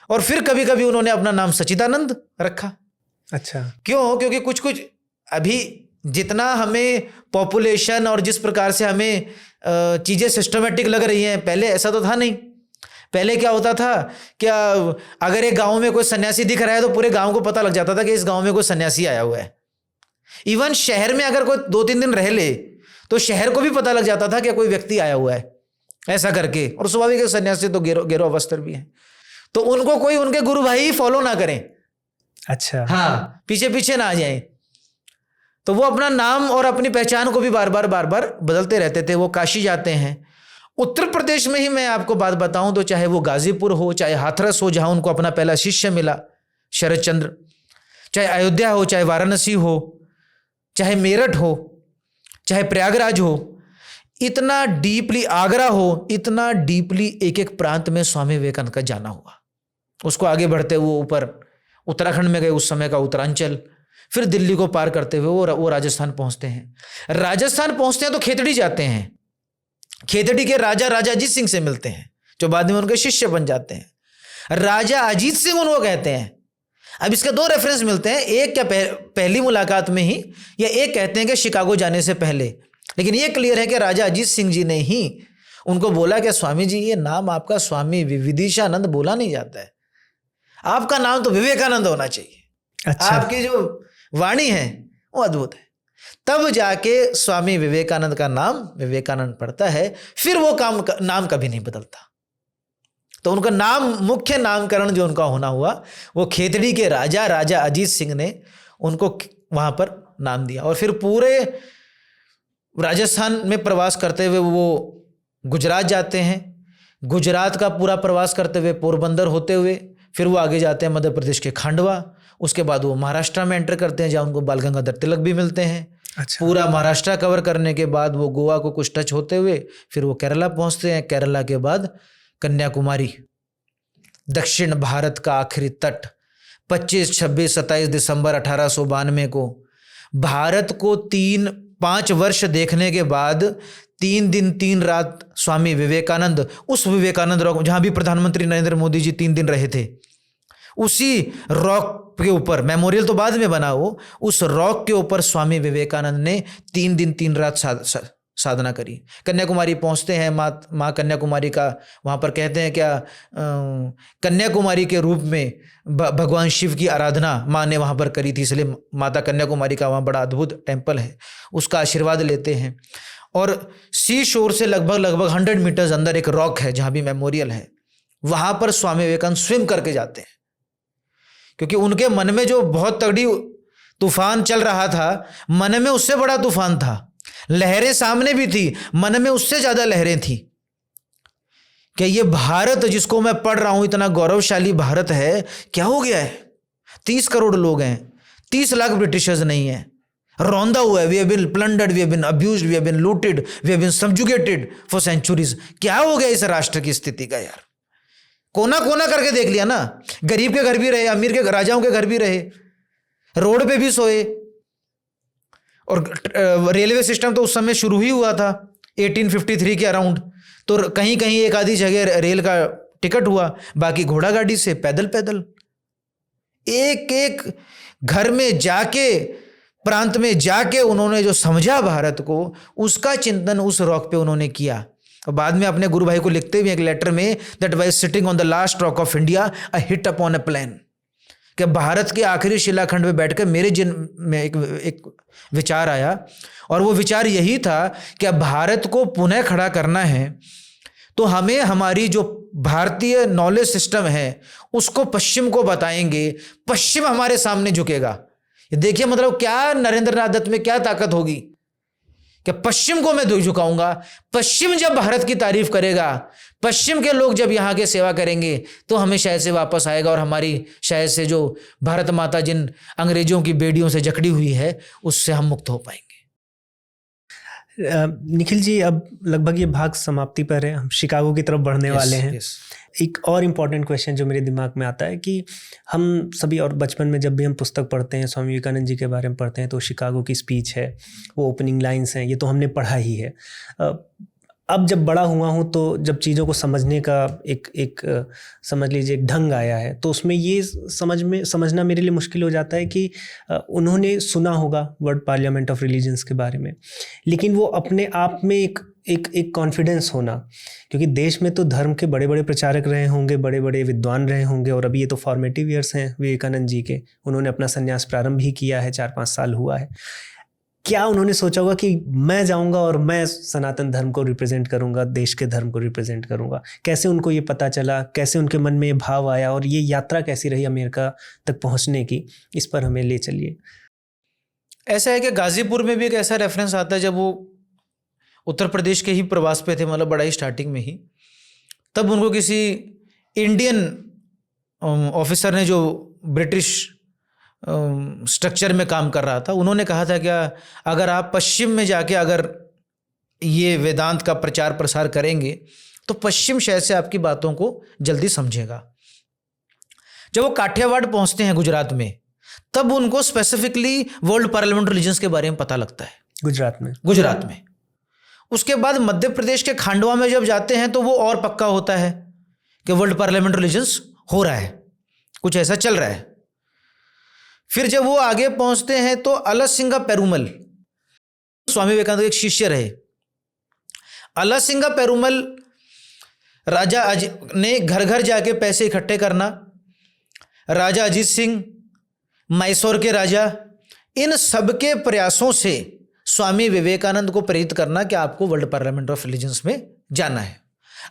और फिर कभी कभी उन्होंने अपना नाम सच्चिदानंद रखा। अच्छा। क्यों? क्योंकि कुछ अभी जितना हमें पॉपुलेशन और जिस प्रकार से हमें चीज़ें सिस्टमेटिक लग रही हैं, पहले ऐसा तो था नहीं। पहले क्या होता था, क्या अगर एक गांव में कोई सन्यासी दिख रहा है तो पूरे गांव को पता लग जाता था कि इस गांव में कोई सन्यासी आया हुआ है। इवन शहर में अगर कोई 2-3 दिन रह ले तो शहर को भी पता लग जाता था कि कोई व्यक्ति आया हुआ है, ऐसा करके। और स्वाभाविक सन्यासी तो गेरो वस्त्र भी हैं, तो उनको कोई उनके गुरु भाई फॉलो ना करें। अच्छा। हाँ, पीछे ना आ जाए। तो वो अपना नाम और अपनी पहचान को भी बार बार बदलते रहते थे। वो काशी जाते हैं। उत्तर प्रदेश में ही मैं आपको बात बताऊं तो चाहे वो गाजीपुर हो, चाहे हाथरस हो जहां उनको अपना पहला शिष्य मिला शरद चंद्र, चाहे अयोध्या हो, चाहे वाराणसी हो, चाहे मेरठ हो, चाहे प्रयागराज हो, इतना डीपली आगरा हो, इतना डीपली एक एक प्रांत में स्वामी विवेकानंद का जाना हुआ। उसको आगे बढ़ते हुए ऊपर उत्तराखंड में गए, उस समय का उत्तरांचल, फिर दिल्ली को पार करते हुए वो राजस्थान पहुंचते हैं। राजस्थान पहुंचते हैं तो खेतड़ी जाते हैं। खेतड़ी के राजा राजा अजीत सिंह से मिलते हैं जो बाद में उनके शिष्य बन जाते हैं। राजा अजीत सिंह उनको कहते हैं। अब इसके दो रेफरेंस मिलते हैं, एक क्या पहली मुलाकात में ही, या एक कहते हैं कि शिकागो जाने से पहले। लेकिन ये क्लियर है कि राजा अजीत सिंह जी ने ही उनको बोला कि स्वामी जी ये नाम आपका स्वामी विदिशानंद बोला नहीं जाता है, आपका नाम तो विवेकानंद होना चाहिए। अच्छा। आपकी जो वाणी है वो अद्भुत है। तब जाके स्वामी विवेकानंद का नाम विवेकानंद पड़ता है। फिर वो नाम कभी नहीं बदलता। तो उनका नाम, मुख्य नामकरण जो उनका होना हुआ वो खेतड़ी के राजा राजा अजीत सिंह ने उनको वहां पर नाम दिया। और फिर पूरे राजस्थान में प्रवास करते हुए वो गुजरात जाते हैं। गुजरात का पूरा प्रवास करते हुए पोरबंदर होते हुए फिर वो आगे जाते हैं मध्य प्रदेश के खांडवा। उसके बाद वो महाराष्ट्र में एंटर करते हैं जहाँ उनको बाल गंगाधर तिलक भी मिलते हैं। अच्छा। पूरा महाराष्ट्र कवर करने के बाद वो गोवा को कुछ टच होते हुए फिर वो केरला पहुंचते हैं। केरला के बाद कन्याकुमारी, दक्षिण भारत का आखिरी तट। 25, 26, 27 दिसंबर 1892 को भारत को 5 वर्ष देखने के बाद 3 दिन 3 रात स्वामी विवेकानंद, उस विवेकानंद रॉक जहां भी प्रधानमंत्री नरेंद्र मोदी जी 3 दिन रहे थे, उसी रॉक के ऊपर, मेमोरियल तो बाद में बना हो, उस रॉक के ऊपर स्वामी विवेकानंद ने 3 दिन 3 रात साधना करी। कन्याकुमारी पहुंचते हैं। माँ कन्याकुमारी का वहाँ पर कहते हैं क्या, कन्याकुमारी के रूप में भगवान शिव की आराधना माँ ने वहाँ पर करी थी, इसलिए माता कन्याकुमारी का वहाँ बड़ा अद्भुत टेम्पल है। उसका आशीर्वाद लेते हैं। और सी शोर से लगभग 100 मीटर्स अंदर एक रॉक है जहाँ भी मेमोरियल है, वहाँ पर स्वामी विवेकानंद स्विम करके जाते हैं। क्योंकि उनके मन में जो बहुत तगड़ी तूफान चल रहा था, मन में उससे बड़ा तूफान था। लहरें सामने भी थी, मन में उससे ज्यादा लहरें थी कि ये भारत जिसको मैं पढ़ रहा हूं, इतना गौरवशाली भारत है, क्या हो गया है? 30 करोड़ लोग हैं, 30 लाख ब्रिटिशर्स नहीं है, रौंदा हुआ है। We have been plundered, we have been abused, we have been looted, we have been subjugated for centuries. क्या हो गया इस राष्ट्र की स्थिति का यार? कोना कोना करके देख लिया ना। गरीब के घर भी रहे, अमीर के राजाओं के घर भी रहे, रोड पे भी सोए। और रेलवे सिस्टम तो उस समय शुरू ही हुआ था 1853 के अराउंड। तो कहीं कहीं एक आधी जगह रेल का टिकट हुआ, बाकी घोड़ा गाड़ी से पैदल पैदल। एक एक घर में जाके, प्रांत में जाके उन्होंने जो समझा भारत को, उसका चिंतन उस रॉक पे उन्होंने किया। और बाद में अपने गुरु भाई को लिखते हुए एक लेटर में, that was sitting on the last rock of India, a hit upon a plan, कि भारत के आखिरी शिलाखंड में बैठकर मेरे जिन में एक विचार आया। और वो विचार यही था कि भारत को पुनः खड़ा करना है तो हमें हमारी जो भारतीय नॉलेज सिस्टम है उसको पश्चिम को बताएंगे, पश्चिम हमारे सामने झुकेगा। ये देखिए मतलब क्या नरेंद्र नाथ दत्त में क्या ताकत होगी कि पश्चिम को मैं झुकाऊंगा। पश्चिम जब भारत की तारीफ करेगा, पश्चिम के लोग जब यहाँ के सेवा करेंगे, तो हमें शायद से वापस आएगा और हमारी शायद से जो भारत माता जिन अंग्रेजों की बेड़ियों से जकड़ी हुई है, उससे हम मुक्त हो पाएंगे। निखिल जी, अब लगभग ये भाग समाप्ति पर है, हम शिकागो की तरफ बढ़ने वाले हैं। एक और इम्पॉर्टेंट क्वेश्चन जो मेरे दिमाग में आता है कि हम सभी, और बचपन में जब भी हम पुस्तक पढ़ते हैं, स्वामी विवेकानंद जी के बारे में पढ़ते हैं, तो शिकागो की स्पीच है, वो ओपनिंग लाइंस हैं, ये तो हमने पढ़ा ही है। अब जब बड़ा हुआ हूँ तो जब चीज़ों को समझने का एक समझ लीजिए एक ढंग आया है, तो उसमें ये समझना मेरे लिए मुश्किल हो जाता है कि उन्होंने सुना होगा वर्ल्ड पार्लियामेंट ऑफ रिलीजन्स के बारे में, लेकिन वो अपने आप में एक कॉन्फिडेंस होना, क्योंकि देश में तो धर्म के बड़े बड़े प्रचारक रहे होंगे, बड़े बड़े विद्वान रहे होंगे, और अभी ये तो फॉर्मेटिव ईयर्स हैं विवेकानंद जी के, उन्होंने अपना संन्यास प्रारंभ भी किया है, 4-5 साल हुआ है। क्या उन्होंने सोचा होगा कि मैं जाऊंगा और मैं सनातन धर्म को रिप्रेजेंट करूंगा, देश के धर्म को रिप्रेजेंट करूंगा? कैसे उनको ये पता चला, कैसे उनके मन में ये भाव आया, और ये यात्रा कैसी रही अमेरिका तक पहुंचने की, इस पर हमें ले चलिए। ऐसा है कि गाजीपुर में भी एक ऐसा रेफरेंस आता है, जब वो उत्तर प्रदेश के ही प्रवास पे थे, मतलब बड़ा ही स्टार्टिंग में ही, तब उनको किसी इंडियन ऑफिसर ने, जो ब्रिटिश स्ट्रक्चर में काम कर रहा था, उन्होंने कहा था क्या, अगर आप पश्चिम में जाके अगर ये वेदांत का प्रचार प्रसार करेंगे तो पश्चिम शायद से आपकी बातों को जल्दी समझेगा। जब वो काठियावाड़ पहुंचते हैं गुजरात में, तब उनको स्पेसिफिकली वर्ल्ड पार्लियामेंट रिलीजन्स के बारे में पता लगता है, गुजरात में। उसके बाद मध्य प्रदेश के खांडवा में जब जाते हैं तो वो और पक्का होता है कि वर्ल्ड पार्लियामेंट रिलीजन्स हो रहा है, कुछ ऐसा चल रहा है। फिर जब वो आगे पहुंचते हैं तो अलसिंगा पेरुमल स्वामी विवेकानंद के एक शिष्य रहे। अलसिंगा पेरुमल राजा ने घर घर जाके पैसे इकट्ठे करना, राजा अजीत सिंह, मैसूर के राजा, इन सबके प्रयासों से स्वामी विवेकानंद को प्रेरित करना कि आपको वर्ल्ड पार्लियामेंट ऑफ रिलीजन्स में जाना है।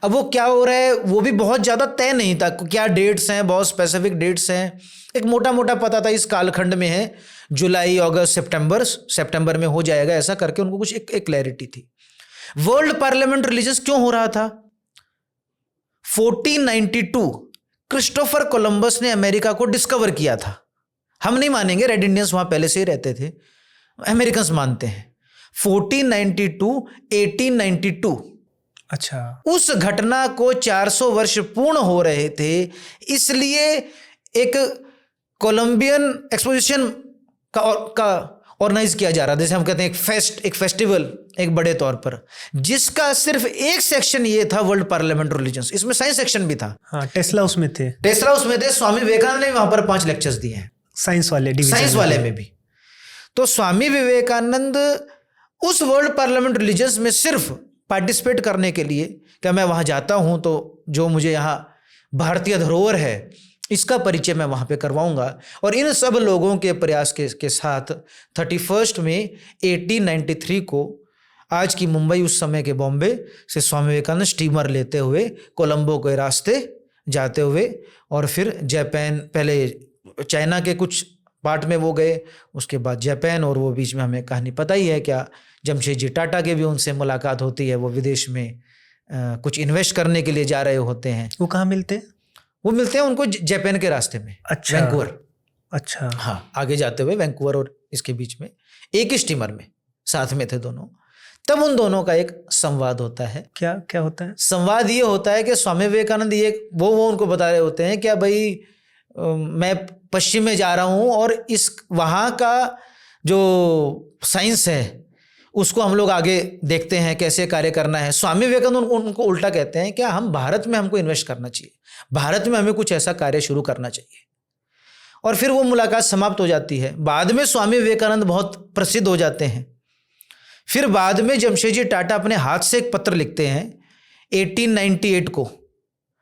अब वो क्या हो रहा है वो भी बहुत ज़्यादा तय नहीं था, क्या डेट्स हैं, बहुत स्पेसिफिक डेट्स हैं, एक मोटा मोटा पता था इस कालखंड में है, जुलाई, अगस्त, सितंबर में हो जाएगा, ऐसा करके उनको कुछ एक क्लैरिटी थी। वर्ल्ड पार्लियामेंट रिलीजन्स क्यों हो रहा था? 1492 क्रिस्टोफर कोलंबस ने अमेरिका को डिस्कवर किया था। हम नहीं मानेंगे, रेड इंडियंस वहां पहले से ही रहते थे, अमेरिकन्स मानते हैं। 1492 1892, अच्छा, उस घटना को 400 वर्ष पूर्ण हो रहे थे, इसलिए एक कोलंबियन एक्सपोजिशन का ऑर्गेनाइज किया जा रहा था, जैसे हम कहते हैं एक फेस्टिवल, एक बड़े तौर पर, जिसका सिर्फ एक सेक्शन ये था वर्ल्ड पार्लियामेंट रिलीजन्स। इसमें साइंस सेक्शन भी था। हाँ, टेस्ला उसमें थे। स्वामी विवेकानंद ने वहां पर 5 लेक्चर्स दिए हैं, साइंस वाले में भी। तो स्वामी विवेकानंद उस वर्ल्ड पार्लियामेंट रिलीजन्स में सिर्फ पार्टिसिपेट करने के लिए, क्या मैं वहां जाता हूं तो जो मुझे यहाँ भारतीय धरोहर है इसका परिचय मैं वहां पे करवाऊंगा। और इन सब लोगों के प्रयास के साथ 31 मई 1893 को, आज की मुंबई उस समय के बॉम्बे से, स्वामी विवेकानंद स्टीमर लेते हुए कोलंबो के रास्ते जाते हुए, और फिर जापान, पहले चाइना के कुछ पार्ट में वो गए, उसके बाद जापान, और वो बीच में हमें कहानी पता ही है क्या, जमशेदजी टाटा के भी उनसे मुलाकात होती है, वो विदेश में कुछ इन्वेस्ट करने के लिए जा रहे होते हैं। वो कहाँ मिलते हैं? वो मिलते हैं उनको जापान के रास्ते में। अच्छा, वैंकूवर। अच्छा, हाँ, आगे जाते हुए वैंकूवर और इसके बीच में एक ही स्टीमर में साथ में थे दोनों। तब उन दोनों का एक संवाद होता है। क्या होता है? संवाद ये होता है कि स्वामी विवेकानंद ये वो उनको बता रहे होते हैं, क्या भाई मैं पश्चिम में जा रहा हूँ और इस वहाँ का जो साइंस है उसको हम लोग आगे देखते हैं कैसे कार्य करना है। स्वामी विवेकानंद उनको उल्टा कहते हैं, क्या हम भारत में हमको इन्वेस्ट करना चाहिए, भारत में हमें कुछ ऐसा कार्य शुरू करना चाहिए। और फिर वो मुलाकात समाप्त हो जाती है। बाद में स्वामी विवेकानंद बहुत प्रसिद्ध हो जाते हैं। फिर बाद में जमशेदजी टाटा अपने हाथ से एक पत्र लिखते हैं 1898 को।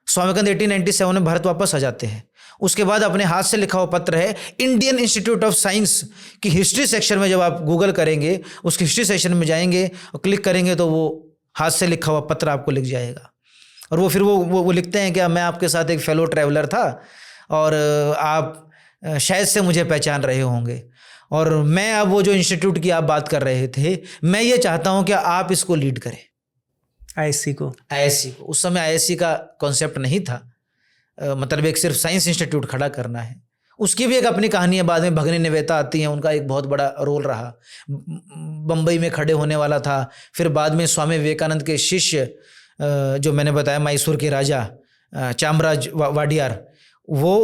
स्वामी विवेकानंद 1897 में भारत वापस आ जाते हैं। उसके बाद अपने हाथ से लिखा हुआ पत्र है, इंडियन इंस्टीट्यूट ऑफ साइंस की हिस्ट्री सेक्शन में जब आप गूगल करेंगे, उसके हिस्ट्री सेक्शन में जाएंगे और क्लिक करेंगे तो वो हाथ से लिखा हुआ पत्र आपको लिख जाएगा। और वो फिर वो लिखते हैं कि मैं आपके साथ एक फेलो ट्रैवलर था और आप शायद से मुझे पहचान रहे होंगे, और मैं अब वो जो इंस्टीट्यूट की आप बात कर रहे थे, मैं ये चाहता हूँ कि आप इसको लीड करें। आईएससी को उस समय आईएससी का कॉन्सेप्ट नहीं था, मतलब एक सिर्फ साइंस इंस्टीट्यूट खड़ा करना है। उसकी भी एक अपनी कहानी है। बाद में भगनी निवेता आती हैं, उनका एक बहुत बड़ा रोल रहा। बम्बई में खड़े होने वाला था। फिर बाद में स्वामी विवेकानंद के शिष्य जो मैंने बताया मैसूर के राजा चामराज वाडियार, वो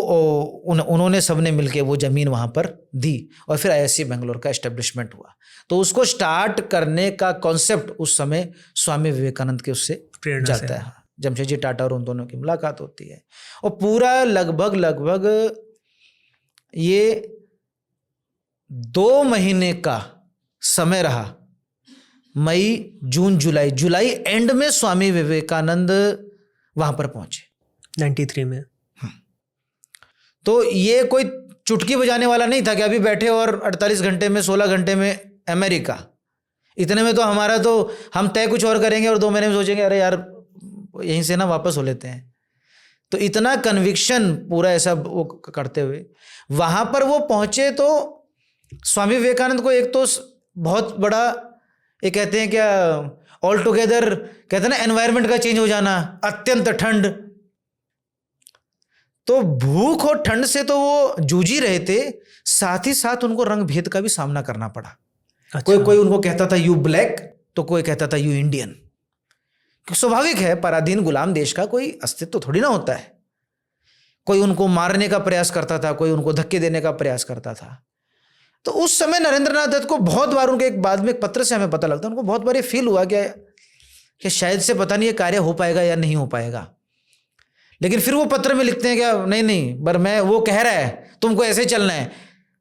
उन्होंने सबने मिलके वो ज़मीन वहाँ पर दी और फिर आईआईएससी बेंगलोर का एस्टेब्लिशमेंट हुआ। तो उसको स्टार्ट करने का कॉन्सेप्ट उस समय स्वामी विवेकानंद के उससे जाता है। जमशेदजी टाटा और उन दोनों की मुलाकात होती है और पूरा लगभग ये 2 महीने का समय रहा। मई, जून, जुलाई एंड में स्वामी विवेकानंद वहां पर पहुंचे 93 में। तो ये कोई चुटकी बजाने वाला नहीं था कि अभी बैठे और 48 घंटे में 16 घंटे में अमेरिका। इतने में तो हमारा तो हम तय कुछ और करेंगे और 2 महीने में सोचेंगे अरे यार यहीं से ना वापस हो लेते हैं। तो इतना कन्विक्शन पूरा ऐसा वो करते हुए वहां पर वो पहुंचे। तो स्वामी विवेकानंद को एक तो बहुत बड़ा, ये कहते हैं क्या, ऑल टुगेदर कहते हैं ना, एनवायरनमेंट का चेंज हो जाना, अत्यंत ठंड, तो भूख और ठंड से तो वो जूझ ही रहे थे, साथ ही साथ उनको रंग भेद का भी सामना करना पड़ा। अच्छा। कोई उनको कहता था यू ब्लैक, तो कोई कहता था यू इंडियन। स्वाभाविक है, पराधीन गुलाम देश का कोई अस्तित्व थोड़ी ना होता है। कोई उनको मारने का प्रयास करता था, कोई उनको धक्के देने का प्रयास करता था। तो उस समय नरेंद्रनाथ दत्त को बहुत बार, उनके एक बाद में एक पत्र से हमें पता लगता है, उनको बहुत बार ये फील हुआ कि शायद से पता नहीं ये कार्य हो पाएगा या नहीं हो पाएगा। लेकिन फिर वो पत्र में लिखते हैं क्या, नहीं पर मैं, वो कह रहा है तुमको ऐसे चलना है,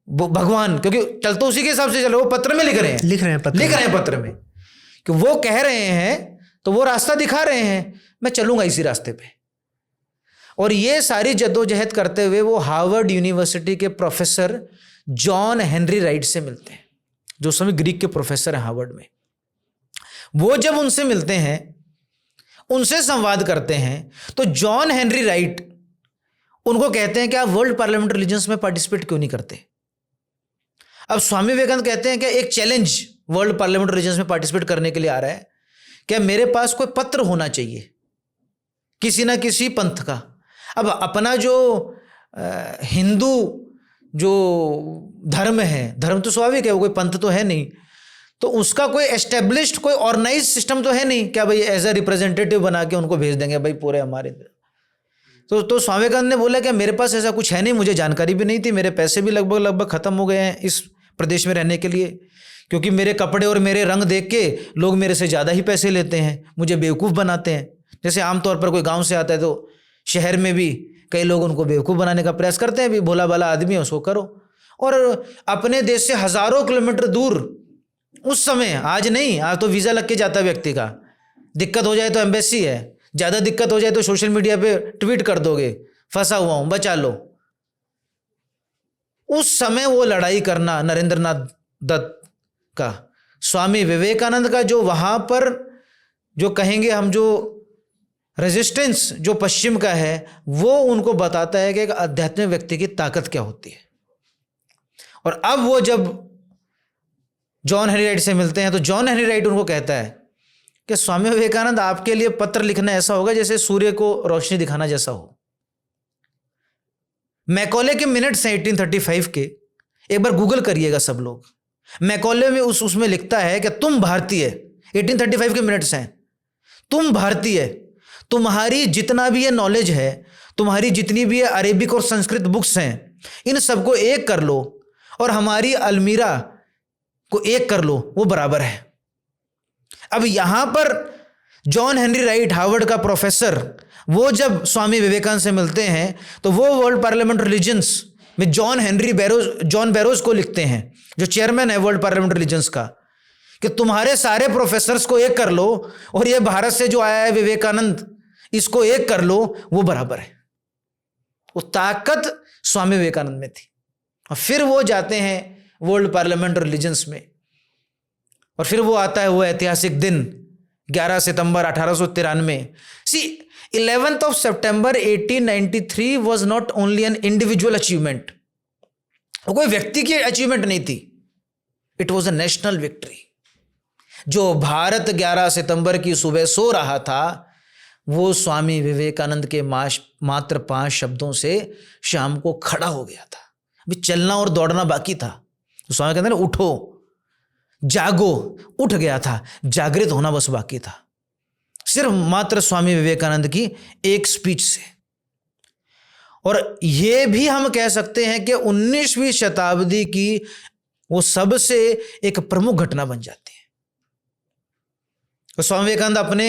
वो भगवान, क्योंकि चल तो उसी के हिसाब से चलो, वो पत्र में लिख रहे हैं पत्र में कि वो कह रहे हैं, तो वो रास्ता दिखा रहे हैं, मैं चलूंगा इसी रास्ते पे। और ये सारी जद्दोजहद करते हुए वो हार्वर्ड यूनिवर्सिटी के प्रोफेसर जॉन हेनरी राइट से मिलते हैं, जो उस समय ग्रीक के प्रोफेसर हैं हार्वर्ड में। वो जब उनसे मिलते हैं, उनसे संवाद करते हैं, तो जॉन हेनरी राइट उनको कहते हैं कि आप वर्ल्ड पार्लियामेंट रिलीजन्स में पार्टिसिपेट क्यों नहीं करते। अब स्वामी विवेकानंद कहते हैं कि एक चैलेंज वर्ल्ड पार्लियामेंट रिलीजन्स में पार्टिसिपेट करने के लिए आ रहा है, क्या मेरे पास कोई पत्र होना चाहिए किसी ना किसी पंथ का। अब अपना जो हिंदू जो धर्म है, धर्म तो स्वाभाविक है, वो कोई पंथ तो है नहीं, तो उसका कोई एस्टेब्लिश्ड, कोई ऑर्गेनाइज सिस्टम तो है नहीं, क्या भाई एज ए रिप्रेजेंटेटिव बना के उनको भेज देंगे भाई पूरे हमारे। तो स्वामी विवेकानंद ने बोला कि मेरे पास ऐसा कुछ है नहीं, मुझे जानकारी भी नहीं थी, मेरे पैसे भी लगभग खत्म हो गए हैं इस प्रदेश में रहने के लिए, क्योंकि मेरे कपड़े और मेरे रंग देख के लोग मेरे से ज़्यादा ही पैसे लेते हैं, मुझे बेवकूफ़ बनाते हैं। जैसे आमतौर पर कोई गाँव से आता है तो शहर में भी कई लोग उनको बेवकूफ़ बनाने का प्रयास करते हैं, भी भोला भाला आदमी है उसको करो। और अपने देश से हज़ारों किलोमीटर दूर उस समय, आज नहीं, आज तो वीज़ा लग के जाता व्यक्ति का, दिक्कत हो जाए तो एम्बेसी है, ज़्यादा दिक्कत हो जाए तो सोशल मीडिया पे ट्वीट कर दोगे फंसा हुआ हूँ बचा लो। उस समय वो लड़ाई करना नरेंद्रनाथ दत्त का, स्वामी विवेकानंद का, जो वहाँ पर जो कहेंगे हम, जो रेजिस्टेंस जो पश्चिम का है, वो उनको बताता है कि एक आध्यात्मिक व्यक्ति की ताकत क्या होती है। और अब वो जब जॉन हेनरी राइट से मिलते हैं, तो जॉन हेनरी राइट उनको कहता है कि स्वामी विवेकानंद, आपके लिए पत्र लिखना ऐसा होगा जैसे सूर्य को रोशनी दिखाना जैसा हो। मैकॉले के मिनट्स हैं 1835 के, एक बार गूगल करिएगा सब लोग। मैकॉले में उसमें लिखता है कि तुम भारतीय, 1835 के मिनट्स हैं, तुम भारतीय, तुम्हारी जितना भी ये नॉलेज है, तुम्हारी जितनी भी ये अरेबिक और संस्कृत बुक्स हैं, इन सबको एक कर लो और हमारी अलमीरा को एक कर लो, वो बराबर है। अब यहां पर जॉन हेनरी राइट, हार्वर्ड का प्रोफेसर, वो जब स्वामी विवेकानंद से मिलते हैं, तो वो वर्ल्ड पार्लियामेंट रिलीजन्स में जॉन बैरोज को लिखते हैं, जो चेयरमैन है वर्ल्ड पार्लियामेंट रिलीजन्स का, कि तुम्हारे सारे प्रोफेसर्स को एक कर लो और ये भारत से जो आया है विवेकानंद, इसको एक कर लो, वो बराबर है। वो ताकत स्वामी विवेकानंद में थी। और फिर वो जाते हैं वर्ल्ड पार्लियामेंट रिलीजन्स में, और फिर वो आता है वो ऐतिहासिक दिन 11 सितंबर 1893। सी 11th of September 1893 was not only an individual achievement, वो कोई व्यक्ति की अचीवमेंट नहीं थी, it was a national victory. जो भारत 11 सितंबर की सुबह सो रहा था, वो स्वामी विवेकानंद के मात्र 5 शब्दों से शाम को खड़ा हो गया था। अभी चलना और दौड़ना बाकी था, तो स्वामी कहते हैं ना, उठो जागो, उठ गया था, जागृत होना बस बाकी था, सिर्फ मात्र स्वामी विवेकानंद की एक स्पीच से। और ये भी हम कह सकते हैं कि 19वीं शताब्दी की वो सबसे एक प्रमुख घटना बन जाती है। तो स्वामी विवेकानंद अपने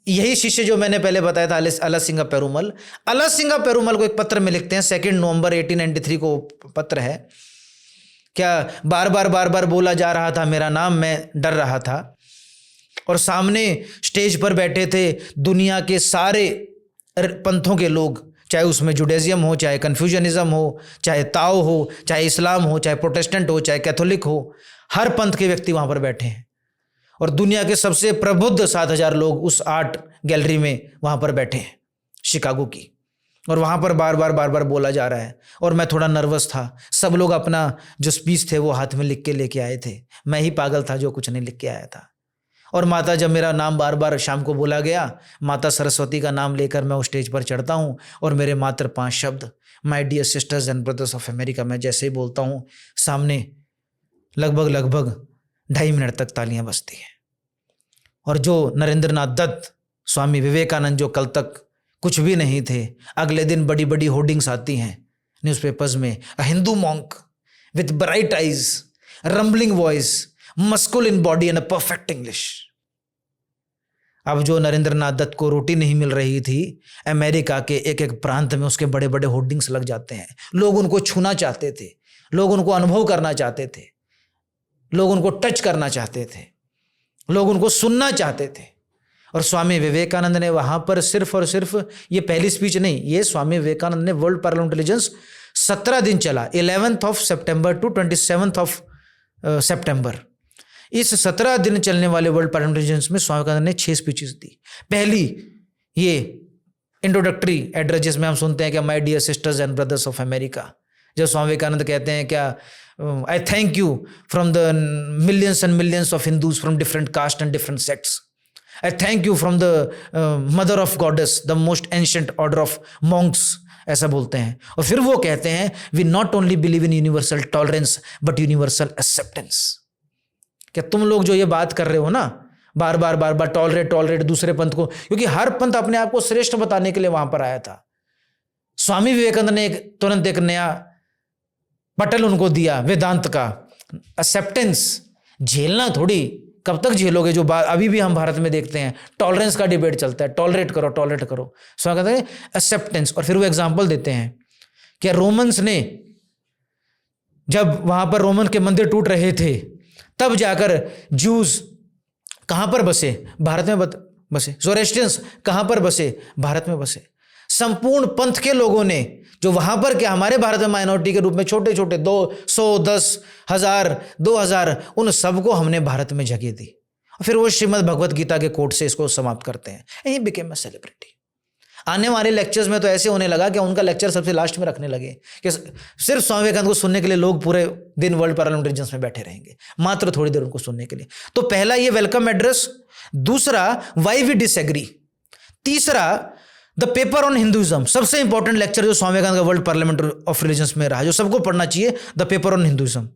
यही शिष्य जो मैंने पहले बताया था, अला सिंगा पेरुमल को एक पत्र में लिखते हैं, 2 नवंबर 1893 को पत्र है। क्या बार बार बोला जा रहा था मेरा नाम, मैं डर रहा था, और सामने स्टेज पर बैठे थे दुनिया के सारे पंथों के लोग, चाहे उसमें जुडाइज्म हो, चाहे कन्फ्यूजनिज्म हो, चाहे ताओ हो, चाहे इस्लाम हो, चाहे प्रोटेस्टेंट हो, चाहे कैथोलिक हो, हर पंथ के व्यक्ति वहाँ पर बैठे हैं। और दुनिया के सबसे प्रबुद्ध 7,000 लोग उस आर्ट गैलरी में वहाँ पर बैठे हैं, शिकागो की, और वहाँ पर बार बार बोला जा रहा है और मैं थोड़ा नर्वस था। सब लोग अपना जो स्पीच थे वो हाथ में लिख के लेके आए थे, मैं ही पागल था जो कुछ नहीं लिख के आया था। और माता, जब मेरा नाम बार बार शाम को बोला गया, माता सरस्वती का नाम लेकर मैं उस स्टेज पर चढ़ता हूँ और मेरे मात्र 5 शब्द, my dear sisters and brothers of America, मैं जैसे ही बोलता हूँ सामने लगभग 2.5 मिनट तक तालियां बजती हैं। और जो नरेंद्र नाथ दत्त, स्वामी विवेकानंद, जो कल तक कुछ भी नहीं थे, अगले दिन बड़ी बड़ी होर्डिंग्स आती हैं न्यूज़पेपर्स में, a Hindu monk with bright eyes, rumbling voice, masculine body and a perfect English. अब जो नरेंद्र नाथ दत्त को रोटी नहीं मिल रही थी, अमेरिका के एक एक प्रांत में उसके बड़े बड़े होर्डिंग्स लग जाते हैं। लोग उनको छूना चाहते थे, लोग उनको अनुभव करना चाहते थे, लोग उनको टच करना चाहते थे, लोग उनको सुनना चाहते थे। और स्वामी विवेकानंद ने वहां पर सिर्फ और सिर्फ, ये पहली स्पीच नहीं, ये स्वामी विवेकानंद ने वर्ल्ड पार्लियामेंट इंटेलिजेंस 17 दिन चला, 11 सितंबर टू 27 सितंबर। इस 17 दिन चलने वाले वर्ल्ड पार्लियामेंट इंटेलिजेंस में स्वामी विवेकानंद ने 6 स्पीचेस दी। पहली ये इंट्रोडक्टरी एड्रेस जिसमें हम सुनते हैं कि my dear sisters and brothers of America, जब स्वामी विवेकानंद कहते हैं क्या, I thank you from the millions and millions of Hindus from different caste and different sects, I thank you from the mother of goddess, the most ancient order of monks, ऐसा बोलते हैं। और फिर वो कहते हैं we not only believe in universal tolerance but universal acceptance. क्या तुम लोग जो ये बात कर रहे हो ना, बार बार टॉलरेट दूसरे पंथ को, क्योंकि हर पंथ अपने आप को श्रेष्ठ बताने के लिए वहां पर आया था। स्वामी विवेकानंद ने तुरंत एक नया पटल उनको दिया वेदांत का, एक्सेप्टेंस। झेलना थोड़ी, कब तक झेलोगे? जो बात अभी भी हम भारत में देखते हैं, टॉलरेंस का डिबेट चलता है, टॉलरेट करो। स्वामी कहते हैं एक्सेप्टेंस। और फिर वो एग्जाम्पल देते हैं कि रोमन्स ने, जब वहां पर रोमन के मंदिर टूट रहे थे, तब जाकर जूस कहां पर बसे? भारत में बसे। ज़ोरेस्ट्रियंस कहां पर बसे? भारत में बसे। संपूर्ण पंथ के लोगों ने जो वहां पर, क्या हमारे भारत में माइनॉरिटी के रूप में छोटे छोटे 200, 10,000, 2,000, उन सबको हमने भारत में जगह दी। और फिर वो श्रीमद् भगवत गीता के कोट से इसको समाप्त करते हैं, यही बिकेम अ सेलिब्रिटी। आने वाले लेक्चर्स में तो ऐसे होने लगा कि उनका लेक्चर सबसे लास्ट में रखने लगे कि सिर्फ स्वामी विवेकानंद को सुनने के लिए लोग पूरे दिन वर्ल्ड पार्लियामेंट इंटेलिजेंस में बैठे रहेंगे, मात्र थोड़ी देर उनको सुनने के लिए। तो पहला ये वेलकम एड्रेस, दूसरा व्हाई वी डिसएग्री, तीसरा द पेपर ऑन हिंदुइज्म, सबसे इंपॉर्टेंट लेक्चर जो स्वामी विवेकानंद का वर्ल्ड पार्लियामेंट ऑफ रिलीजन्स में रहा, जो सबको पढ़ना चाहिए, द पेपर ऑन हिंदुइज्म।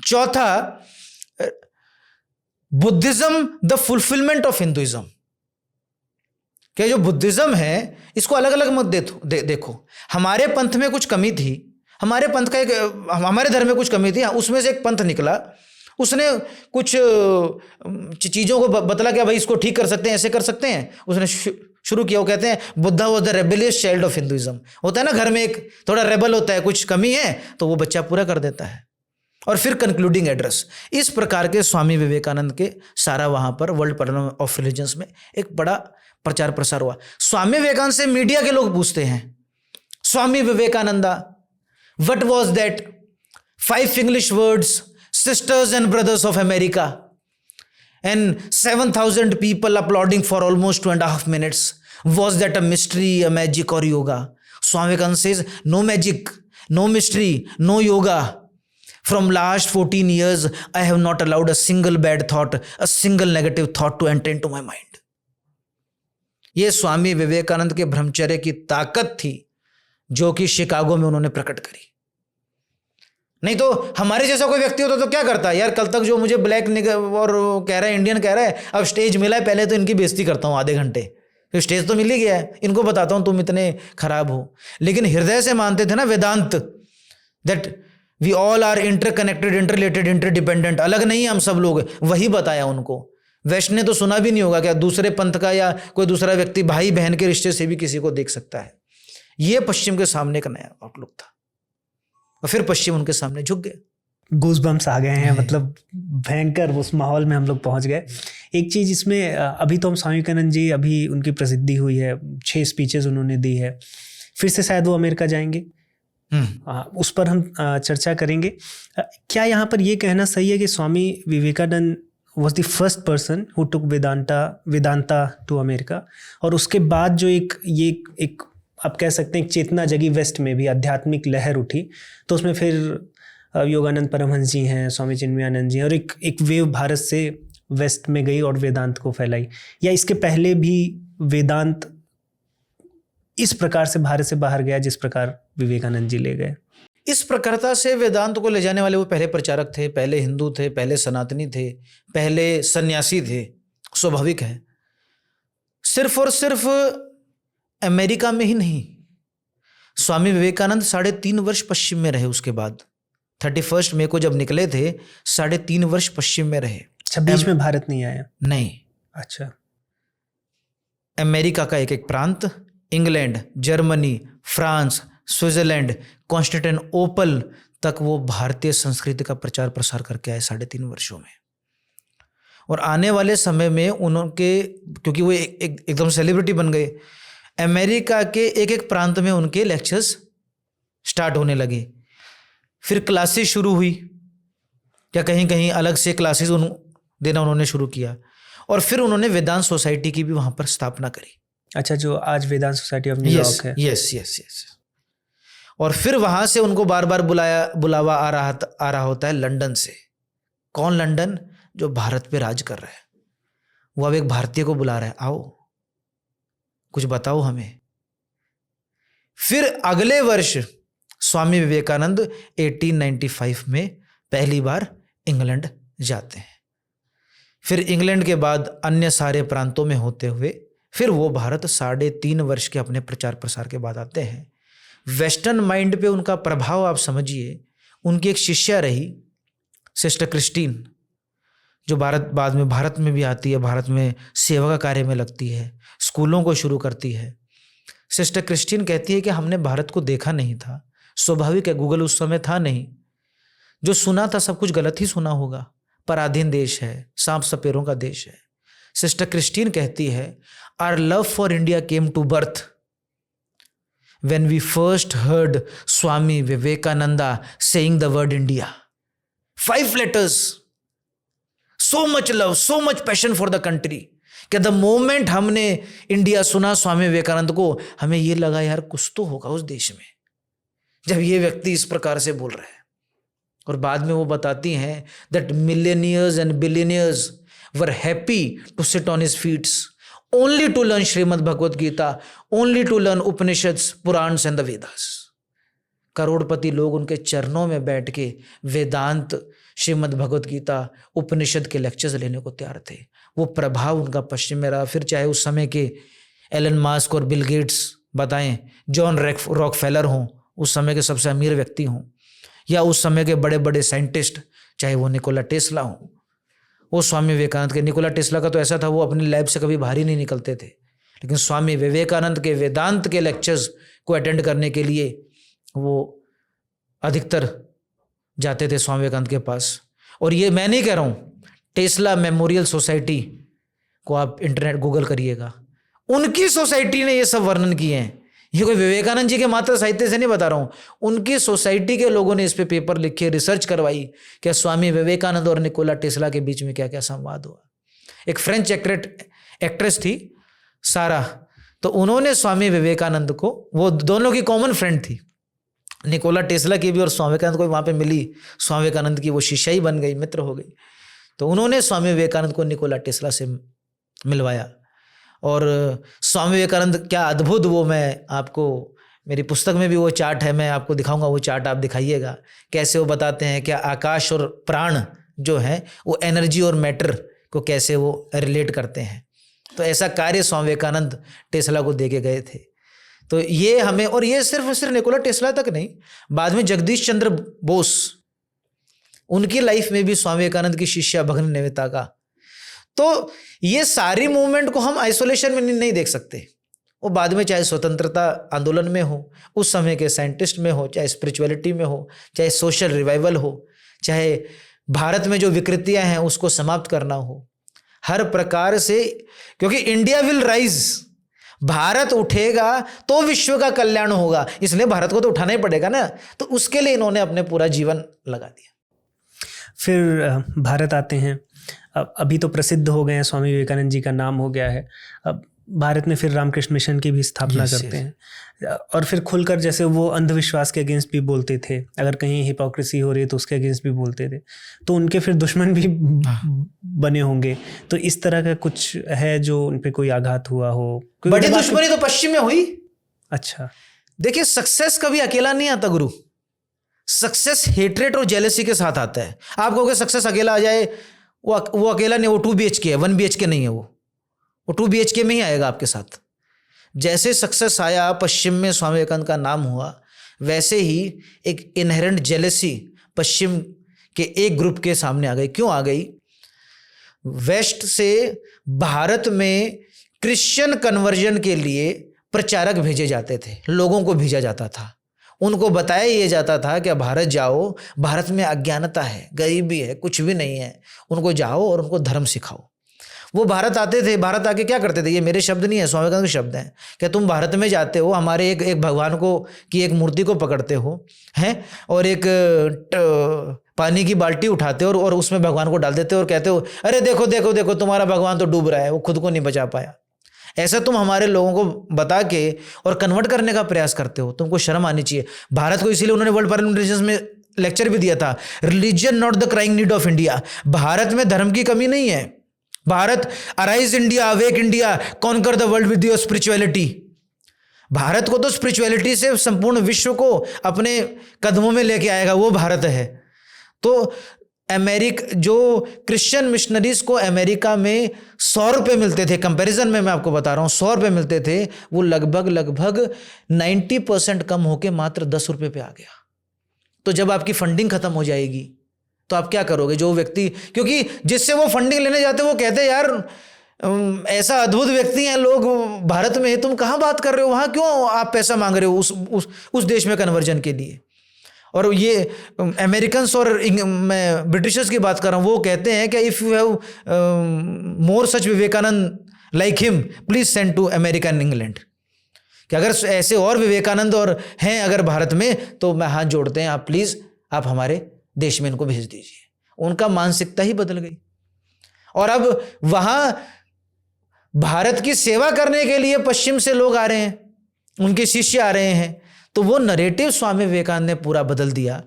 चौथा Buddhism, the fulfilment of Hinduism. क्या जो बुद्धिज्म है इसको अलग अलग मत देखो। हमारे पंथ में कुछ कमी थी, हमारे पंथ का हमारे धर्म में कुछ कमी थी, उसमें से एक पंथ निकला, उसने कुछ चीज़ों को बतला कि भाई इसको ठीक कर सकते हैं, ऐसे कर सकते हैं, उसने शुरू किया। वो कहते हैं Buddha was the rebellious child of Hinduism. होता है ना, घर में एक थोड़ा रेबल होता है, कुछ कमी है तो वो बच्चा पूरा कर देता है। और फिर कंक्लूडिंग एड्रेस, इस प्रकार के स्वामी विवेकानंद के सारा वहां पर वर्ल्ड पार्लियामेंट ऑफ रिलीजन्स में एक बड़ा प्रचार प्रसार हुआ। स्वामी विवेकानंद से मीडिया के लोग पूछते हैं, Swami Vivekananda, what was that 5 English words, sisters and brothers of America, and 7,000 people applauding for almost 2.5 minutes. Was that a mystery, a magic or yoga? Swami Vivekananda says, no magic, no mystery, no yoga. From last 14 years, I have not allowed a single bad thought, a single negative thought to enter into my mind. ये स्वामी विवेकानंद के ब्रह्मचर्य की ताकत थी जो कि Chicago में उन्होंने प्रकट करी। नहीं तो हमारे जैसा कोई व्यक्ति होता तो क्या करता है, यार कल तक जो मुझे ब्लैक और कह रहा है, इंडियन कह रहा है, अब स्टेज मिला है, पहले तो इनकी बेइज्जती करता हूँ आधे घंटे, तो स्टेज तो मिल ही गया है, इनको बताता हूँ तुम इतने खराब हो। लेकिन हृदय से मानते थे ना Vedanta, that we all are interconnected, interrelated, interdependent, अलग नहीं हम सब लोग, वही बताया उनको। वैष्णव ने तो सुना भी नहीं होगा क्या दूसरे पंथ का या कोई दूसरा व्यक्ति भाई बहन के रिश्ते से भी किसी को देख सकता है। ये पश्चिम के सामने का नया आउटलुक था और फिर पश्चिम उनके सामने झुक गए। गूज़बम्प्स आ गए हैं, मतलब भयंकर उस माहौल में हम लोग पहुंच गए। एक चीज़ इसमें, अभी तो हम स्वामी विवेकानंद जी, अभी उनकी प्रसिद्धि हुई है, 6 स्पीचेस उन्होंने दी है, फिर से शायद वो अमेरिका जाएंगे, उस पर हम चर्चा करेंगे। क्या यहाँ पर ये कहना सही है कि Swami Vivekananda was the first person who took Vedanta to America, और उसके बाद जो एक आप कह सकते हैं एक चेतना जगी वेस्ट में भी, आध्यात्मिक लहर उठी, तो उसमें फिर योगानंद परमहंस जी हैं, स्वामी चिन्मयानंद जी हैं, और एक वेव भारत से वेस्ट में गई और वेदांत को फैलाई। या इसके पहले भी वेदांत इस प्रकार से भारत से बाहर गया जिस प्रकार विवेकानंद जी ले गए? इस प्रखरता से वेदांत को ले जाने वाले वो पहले प्रचारक थे, पहले हिंदू थे, पहले सनातनी थे, पहले सन्यासी थे, स्वाभाविक है। सिर्फ और सिर्फ अमेरिका में ही नहीं, स्वामी विवेकानंद 3.5 वर्ष पश्चिम में रहे। उसके बाद 31 मई को जब निकले थे 3.5 वर्ष पश्चिम में रहे। 26 में भारत नहीं आया? नहीं। अच्छा। अमेरिका का एक एक प्रांत, England, Germany, France, Switzerland, Constantinople तक वो भारतीय संस्कृति का प्रचार प्रसार करके आए 3.5 वर्षों में। और आने वाले समय में उनके, क्योंकि वो एकदम सेलिब्रिटी बन गए, अमेरिका के एक एक प्रांत में उनके लेक्चर्स स्टार्ट होने लगे। फिर क्लासेस शुरू हुई, या कहीं कहीं अलग से क्लासेस देना उन्होंने शुरू किया। और फिर उन्होंने वेदांत सोसाइटी की भी वहाँ पर स्थापना करी। अच्छा, जो आज वेदांत सोसाइटी ऑफ न्यूयॉर्क है। यस। और फिर वहाँ से उनको बार बार बुलावा आ रहा होता है लंदन से। कौन लंदन? जो भारत पे राज कर रहा है, वो अब एक भारतीय को बुला रहा है, आओ कुछ बताओ हमें। फिर अगले वर्ष स्वामी विवेकानंद 1895 में पहली बार इंग्लैंड जाते हैं। फिर इंग्लैंड के बाद अन्य सारे प्रांतों में होते हुए फिर वो भारत 3.5 वर्ष के अपने प्रचार प्रसार के बाद आते हैं। वेस्टर्न माइंड पे उनका प्रभाव आप समझिए। उनकी एक शिष्या रही सिस्टर क्रिस्टीन, जो बाद में भारत में भी आती है, भारत में सेवा का कार्य में लगती है, स्कूलों को शुरू करती है। सिस्टर क्रिस्टीन कहती है कि हमने भारत को देखा नहीं था। स्वाभाविक है, गूगल उस समय था नहीं, जो सुना था सब कुछ गलत ही सुना होगा। पराधीन देश है, सांप सपेरों का देश है। सिस्टर क्रिस्टीन कहती है, our love for India came to birth when we first heard Swami Vivekananda saying the word India. 5 letters. So much love, so much passion for the country. कि the moment हमने India सुना स्वामी विवेकानंद को, हमें ये लगा यार कुछ तो होगा उस देश में, जब ये व्यक्ति इस प्रकार से बोल रहे हैं। और बाद में वो बताती हैं that millionaires and billionaires were happy to sit on his feet only to learn Shrimad Bhagavad Gita, only to learn Upanishads, Puranas and the Vedas. करोड़पति लोग उनके चरणों में बैठ के वेदांत, श्रीमद् भगवत गीता, उपनिषद के लेक्चर्स लेने को तैयार थे। वो प्रभाव उनका पश्चिम में रहा। फिर चाहे उस समय के एलन मास्क और बिल गेट्स बताएं, जॉन रॉकफेलर हों, उस समय के सबसे अमीर व्यक्ति हों, या उस समय के बड़े बड़े साइंटिस्ट, चाहे वो निकोला टेस्ला हों, वो स्वामी विवेकानंद के, निकोला टेस्ला का तो ऐसा था वो अपनी लैब से कभी बाहर ही नहीं निकलते थे, लेकिन स्वामी विवेकानंद के वेदांत के लेक्चर्स को अटेंड करने के लिए वो अधिकतर जाते थे स्वामी विवेकानंद के पास। और ये मैं नहीं कह रहा हूँ, टेस्ला मेमोरियल सोसाइटी को आप इंटरनेट गूगल करिएगा, उनकी सोसाइटी ने ये सब वर्णन किए हैं। ये कोई विवेकानंद जी के मात्र साहित्य से नहीं बता रहा हूँ, उनकी सोसाइटी के लोगों ने इस पे पेपर लिखे, रिसर्च करवाई कि स्वामी विवेकानंद और निकोला टेस्ला के बीच में क्या क्या संवाद हुआ। एक फ्रेंच एक्ट्रेस थी सारा, तो उन्होंने स्वामी विवेकानंद को, वो दोनों की कॉमन फ्रेंड थी, निकोला टेस्ला की भी और स्वामी विवेकानंद को वहाँ पे मिली, स्वामी विवेकानंद की वो शिष्या ही बन गई, मित्र हो गई। तो उन्होंने स्वामी विवेकानंद को निकोला टेस्ला से मिलवाया। और स्वामी विवेकानंद क्या अद्भुत, वो मैं आपको, मेरी पुस्तक में भी वो चार्ट है, मैं आपको दिखाऊंगा, वो चार्ट आप दिखाइएगा कैसे वो बताते हैं क्या आकाश और प्राण जो है वो एनर्जी और मैटर को कैसे वो रिलेट करते हैं। तो ऐसा कार्य स्वामी विवेकानंद टेस्ला को दे के गए थे। तो ये हमें, और ये सिर्फ निकोला टेस्ला तक नहीं, बाद में जगदीश चंद्र बोस, उनकी लाइफ में भी स्वामी विवेकानंद की शिष्या भगनी निवेदिता का। तो ये सारी मूवमेंट को हम आइसोलेशन में नहीं देख सकते। वो बाद में चाहे स्वतंत्रता आंदोलन में हो, उस समय के साइंटिस्ट में हो, चाहे स्पिरिचुअलिटी में हो, चाहे सोशल रिवाइवल हो, चाहे भारत में जो विकृतियां हैं उसको समाप्त करना हो, हर प्रकार से, क्योंकि इंडिया विल राइज, भारत उठेगा तो विश्व का कल्याण होगा, इसलिए भारत को तो उठाना ही पड़ेगा ना। तो उसके लिए इन्होंने अपने पूरा जीवन लगा दिया। फिर भारत आते हैं, अब अभी तो प्रसिद्ध हो गए हैं, स्वामी विवेकानंद जी का नाम हो गया है। अब भारत में फिर रामकृष्ण मिशन की भी स्थापना करते हैं, और फिर खुलकर जैसे वो अंधविश्वास के अगेंस्ट भी बोलते थे, अगर कहीं हिपोक्रेसी हो रही है तो उसके अगेंस्ट भी बोलते थे, तो उनके फिर दुश्मन भी बने होंगे। तो इस तरह का कुछ है जो उन पे कोई आघात हुआ हो? बड़ी दुश्मनी तो पश्चिम में हुई। अच्छा, देखिए सक्सेस कभी अकेला नहीं आता गुरु, सक्सेस हेट्रेट और जेलसी के साथ आता है। आप कहोगे सक्सेस अकेला आ जाए, वो अकेला नहीं, वो 2 BHK है, 1 BHK नहीं है, वो 2 BHK में ही आएगा आपके साथ। जैसे सक्सेस आया पश्चिम में, स्वामी विवेकानंद का नाम हुआ, वैसे ही एक इनहेरेंट जेलसी पश्चिम के एक ग्रुप के सामने आ गई। क्यों आ गई? वेस्ट से भारत में क्रिश्चियन कन्वर्जन के लिए प्रचारक भेजे जाते थे, लोगों को भेजा जाता था, उनको बताया ये जाता था कि भारत जाओ, भारत में अज्ञानता है, गरीबी है, कुछ भी नहीं है, उनको जाओ और उनको धर्म सिखाओ। वो भारत आते थे, भारत आके क्या करते थे, ये मेरे शब्द नहीं है, स्वामी विवेकानंद के शब्द हैं, कि तुम भारत में जाते हो, हमारे एक भगवान को की एक मूर्ति को पकड़ते हो हैं, और एक पानी की बाल्टी उठाते हो और उसमें भगवान को डाल देते हो और कहते हो अरे देखो देखो देखो तुम्हारा भगवान तो डूब रहा है, वो खुद को नहीं बचा पाया। ऐसा तुम हमारे लोगों को बता के और कन्वर्ट करने का प्रयास करते हो, तुमको शर्म आनी चाहिए। भारत को इसीलिए उन्होंने वर्ल्ड पार्लियामेंट रिलीजन्स में लेक्चर भी दिया था, religion not the crying need of India. Bharat में धर्म की कमी नहीं है। Bharat arise India, awake India, conquer the world with your spirituality. Bharat को तो स्पिरिचुअलिटी से संपूर्ण विश्व को अपने कदमों में लेके आएगा, वो भारत है। तो जो क्रिश्चियन मिशनरीज को अमेरिका में 100 रुपये मिलते थे, कंपैरिजन में मैं आपको बता रहा हूँ, 100 रुपये मिलते थे, वो लगभग 90% कम होके मात्र 10 रुपये पे आ गया। तो जब आपकी फंडिंग खत्म हो जाएगी तो आप क्या करोगे? जो व्यक्ति, क्योंकि जिससे वो फंडिंग लेने जाते वो कहते हैं यार ऐसा अद्भुत व्यक्ति हैं लोग भारत में, तुम कहाँ बात कर रहे हो, वहाँ क्यों आप पैसा मांग रहे हो उस देश में कन्वर्जन के लिए। और ये अमेरिकन्स और मैं ब्रिटिशर्स की बात कर रहा हूँ, वो कहते हैं कि if you have more such Vivekananda like him please send to America and England, कि अगर ऐसे और विवेकानंद और हैं अगर भारत में तो मैं हाथ जोड़ते हैं, आप प्लीज़ आप हमारे देश में इनको भेज दीजिए। उनका मानसिकता ही बदल गई और अब वहाँ भारत की सेवा करने के लिए पश्चिम से लोग आ रहे हैं, उनके शिष्य आ रहे हैं। तो वो नरेटिव स्वामी विवेकानंद ने पूरा बदल दिया।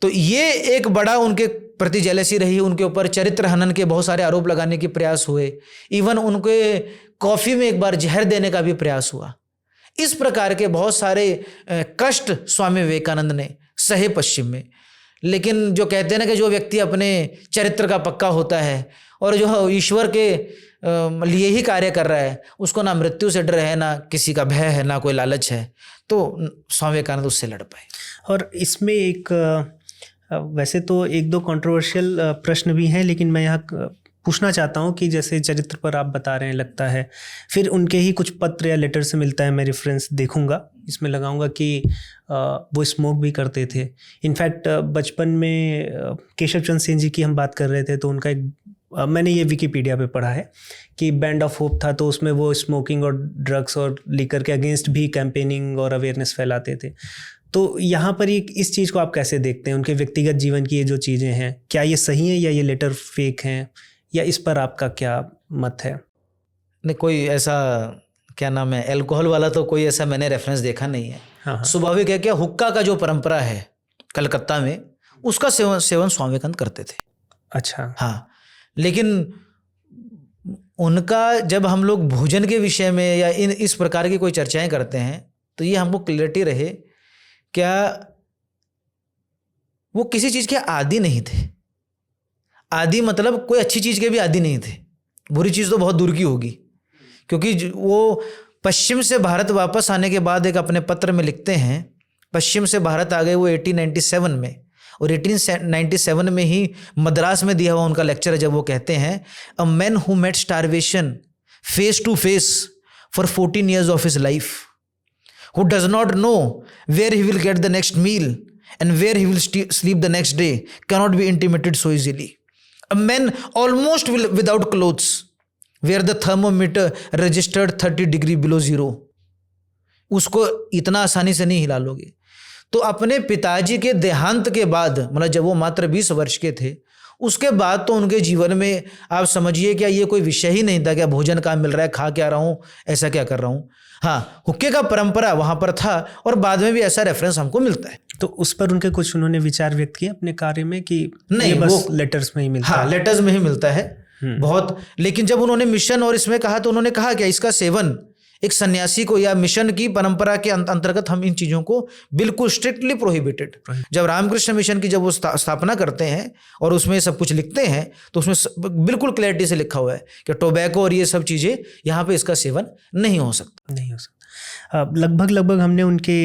तो ये एक बड़ा उनके प्रति जेलसी रही, उनके ऊपर चरित्र हनन के बहुत सारे आरोप लगाने के प्रयास हुए, इवन उनके कॉफ़ी में एक बार जहर देने का भी प्रयास हुआ। इस प्रकार के बहुत सारे कष्ट स्वामी विवेकानंद ने सहे पश्चिम में। लेकिन जो कहते हैं ना कि जो व्यक्ति अपने चरित्र का पक्का होता है और जो ईश्वर के लिए ही कार्य कर रहा है, उसको ना मृत्यु से डर है, ना किसी का भय है, ना कोई लालच है, तो स्वामी विवेकानंद उससे लड़ पाए। और इसमें एक वैसे तो 1-2 कंट्रोवर्शियल प्रश्न भी हैं, लेकिन मैं यहाँ पूछना चाहता हूँ कि जैसे चरित्र पर आप बता रहे हैं, लगता है फिर उनके ही कुछ पत्र या लेटर से मिलता है, मैं रेफरेंस देखूंगा, इसमें लगाऊंगा कि वो स्मोक भी करते थे। इनफैक्ट बचपन में केशव चंद्र सेन जी की हम बात कर रहे थे, तो उनका एक मैंने ये विकिपीडिया पे पढ़ा है कि बैंड ऑफ होप था, तो उसमें वो स्मोकिंग और ड्रग्स और लीकर के अगेंस्ट भी कैंपेनिंग और अवेयरनेस फैलाते थे। तो यहाँ पर इस चीज़ को आप कैसे देखते हैं, उनके व्यक्तिगत जीवन की ये जो चीज़ें हैं, क्या ये सही है या ये लेटर फेक हैं, या इस पर आपका क्या मत है? नहीं, कोई ऐसा क्या नाम है अल्कोहल वाला तो कोई ऐसा मैंने रेफरेंस देखा नहीं है। हाँ। स्वाभाविक है, क्या हुक्का का जो परंपरा है कलकत्ता में, उसका सेवन स्वामी विवेकानंद करते थे। अच्छा। हाँ, लेकिन उनका जब हम लोग भोजन के विषय में या इस प्रकार की कोई चर्चाएं करते हैं तो ये हमको क्लैरिटी रहे, क्या वो किसी चीज़ के आदी नहीं थे। आदी मतलब कोई अच्छी चीज़ के भी आदी नहीं थे, बुरी चीज़ तो बहुत दूर की होगी, क्योंकि वो पश्चिम से भारत वापस आने के बाद एक अपने पत्र में लिखते हैं, पश्चिम से भारत आ गए वो 1897 में, और 1897 में ही मद्रास में दिया हुआ उनका लेक्चर है, जब वो कहते हैं a man who met starvation face to face for 14 years of his life, who does not know where he will get the next meal and where he will sleep the next day, cannot be intimidated so easily. A man almost without clothes, where the thermometer registered 30 degree below zero, उसको इतना आसानी से नहीं हिला लोगे। तो अपने पिताजी के देहांत के बाद, मतलब जब वो मात्र 20 वर्ष के थे, उसके बाद तो उनके जीवन में आप समझिए क्या ये कोई विषय ही नहीं था, क्या भोजन कहाँ मिल रहा है, खा क्या रहा हूँ, ऐसा क्या कर रहा हूँ। हाँ, हुक्के का परंपरा वहाँ पर था और बाद में भी ऐसा रेफरेंस हमको मिलता है। तो उस पर उनके कुछ उन्होंने विचार व्यक्त किए अपने कार्य में कि नहीं, ये बस वो लेटर्स में ही मिलता हाँ, है? लेटर्स में ही मिलता है बहुत। लेकिन जब उन्होंने मिशन और इसमें कहा तो उन्होंने कहा क्या इसका सेवन एक सन्यासी को या मिशन की परंपरा के अंतर्गत हम इन चीज़ों को बिल्कुल स्ट्रिक्टली प्रोहिबिटेड। जब रामकृष्ण मिशन की जब वो स्थापना करते हैं और उसमें सब कुछ लिखते हैं तो उसमें बिल्कुल क्लैरिटी से लिखा हुआ है कि टोबैको और ये सब चीज़ें यहाँ पे इसका सेवन नहीं हो सकता। नहीं हो सकता। लगभग हमने उनके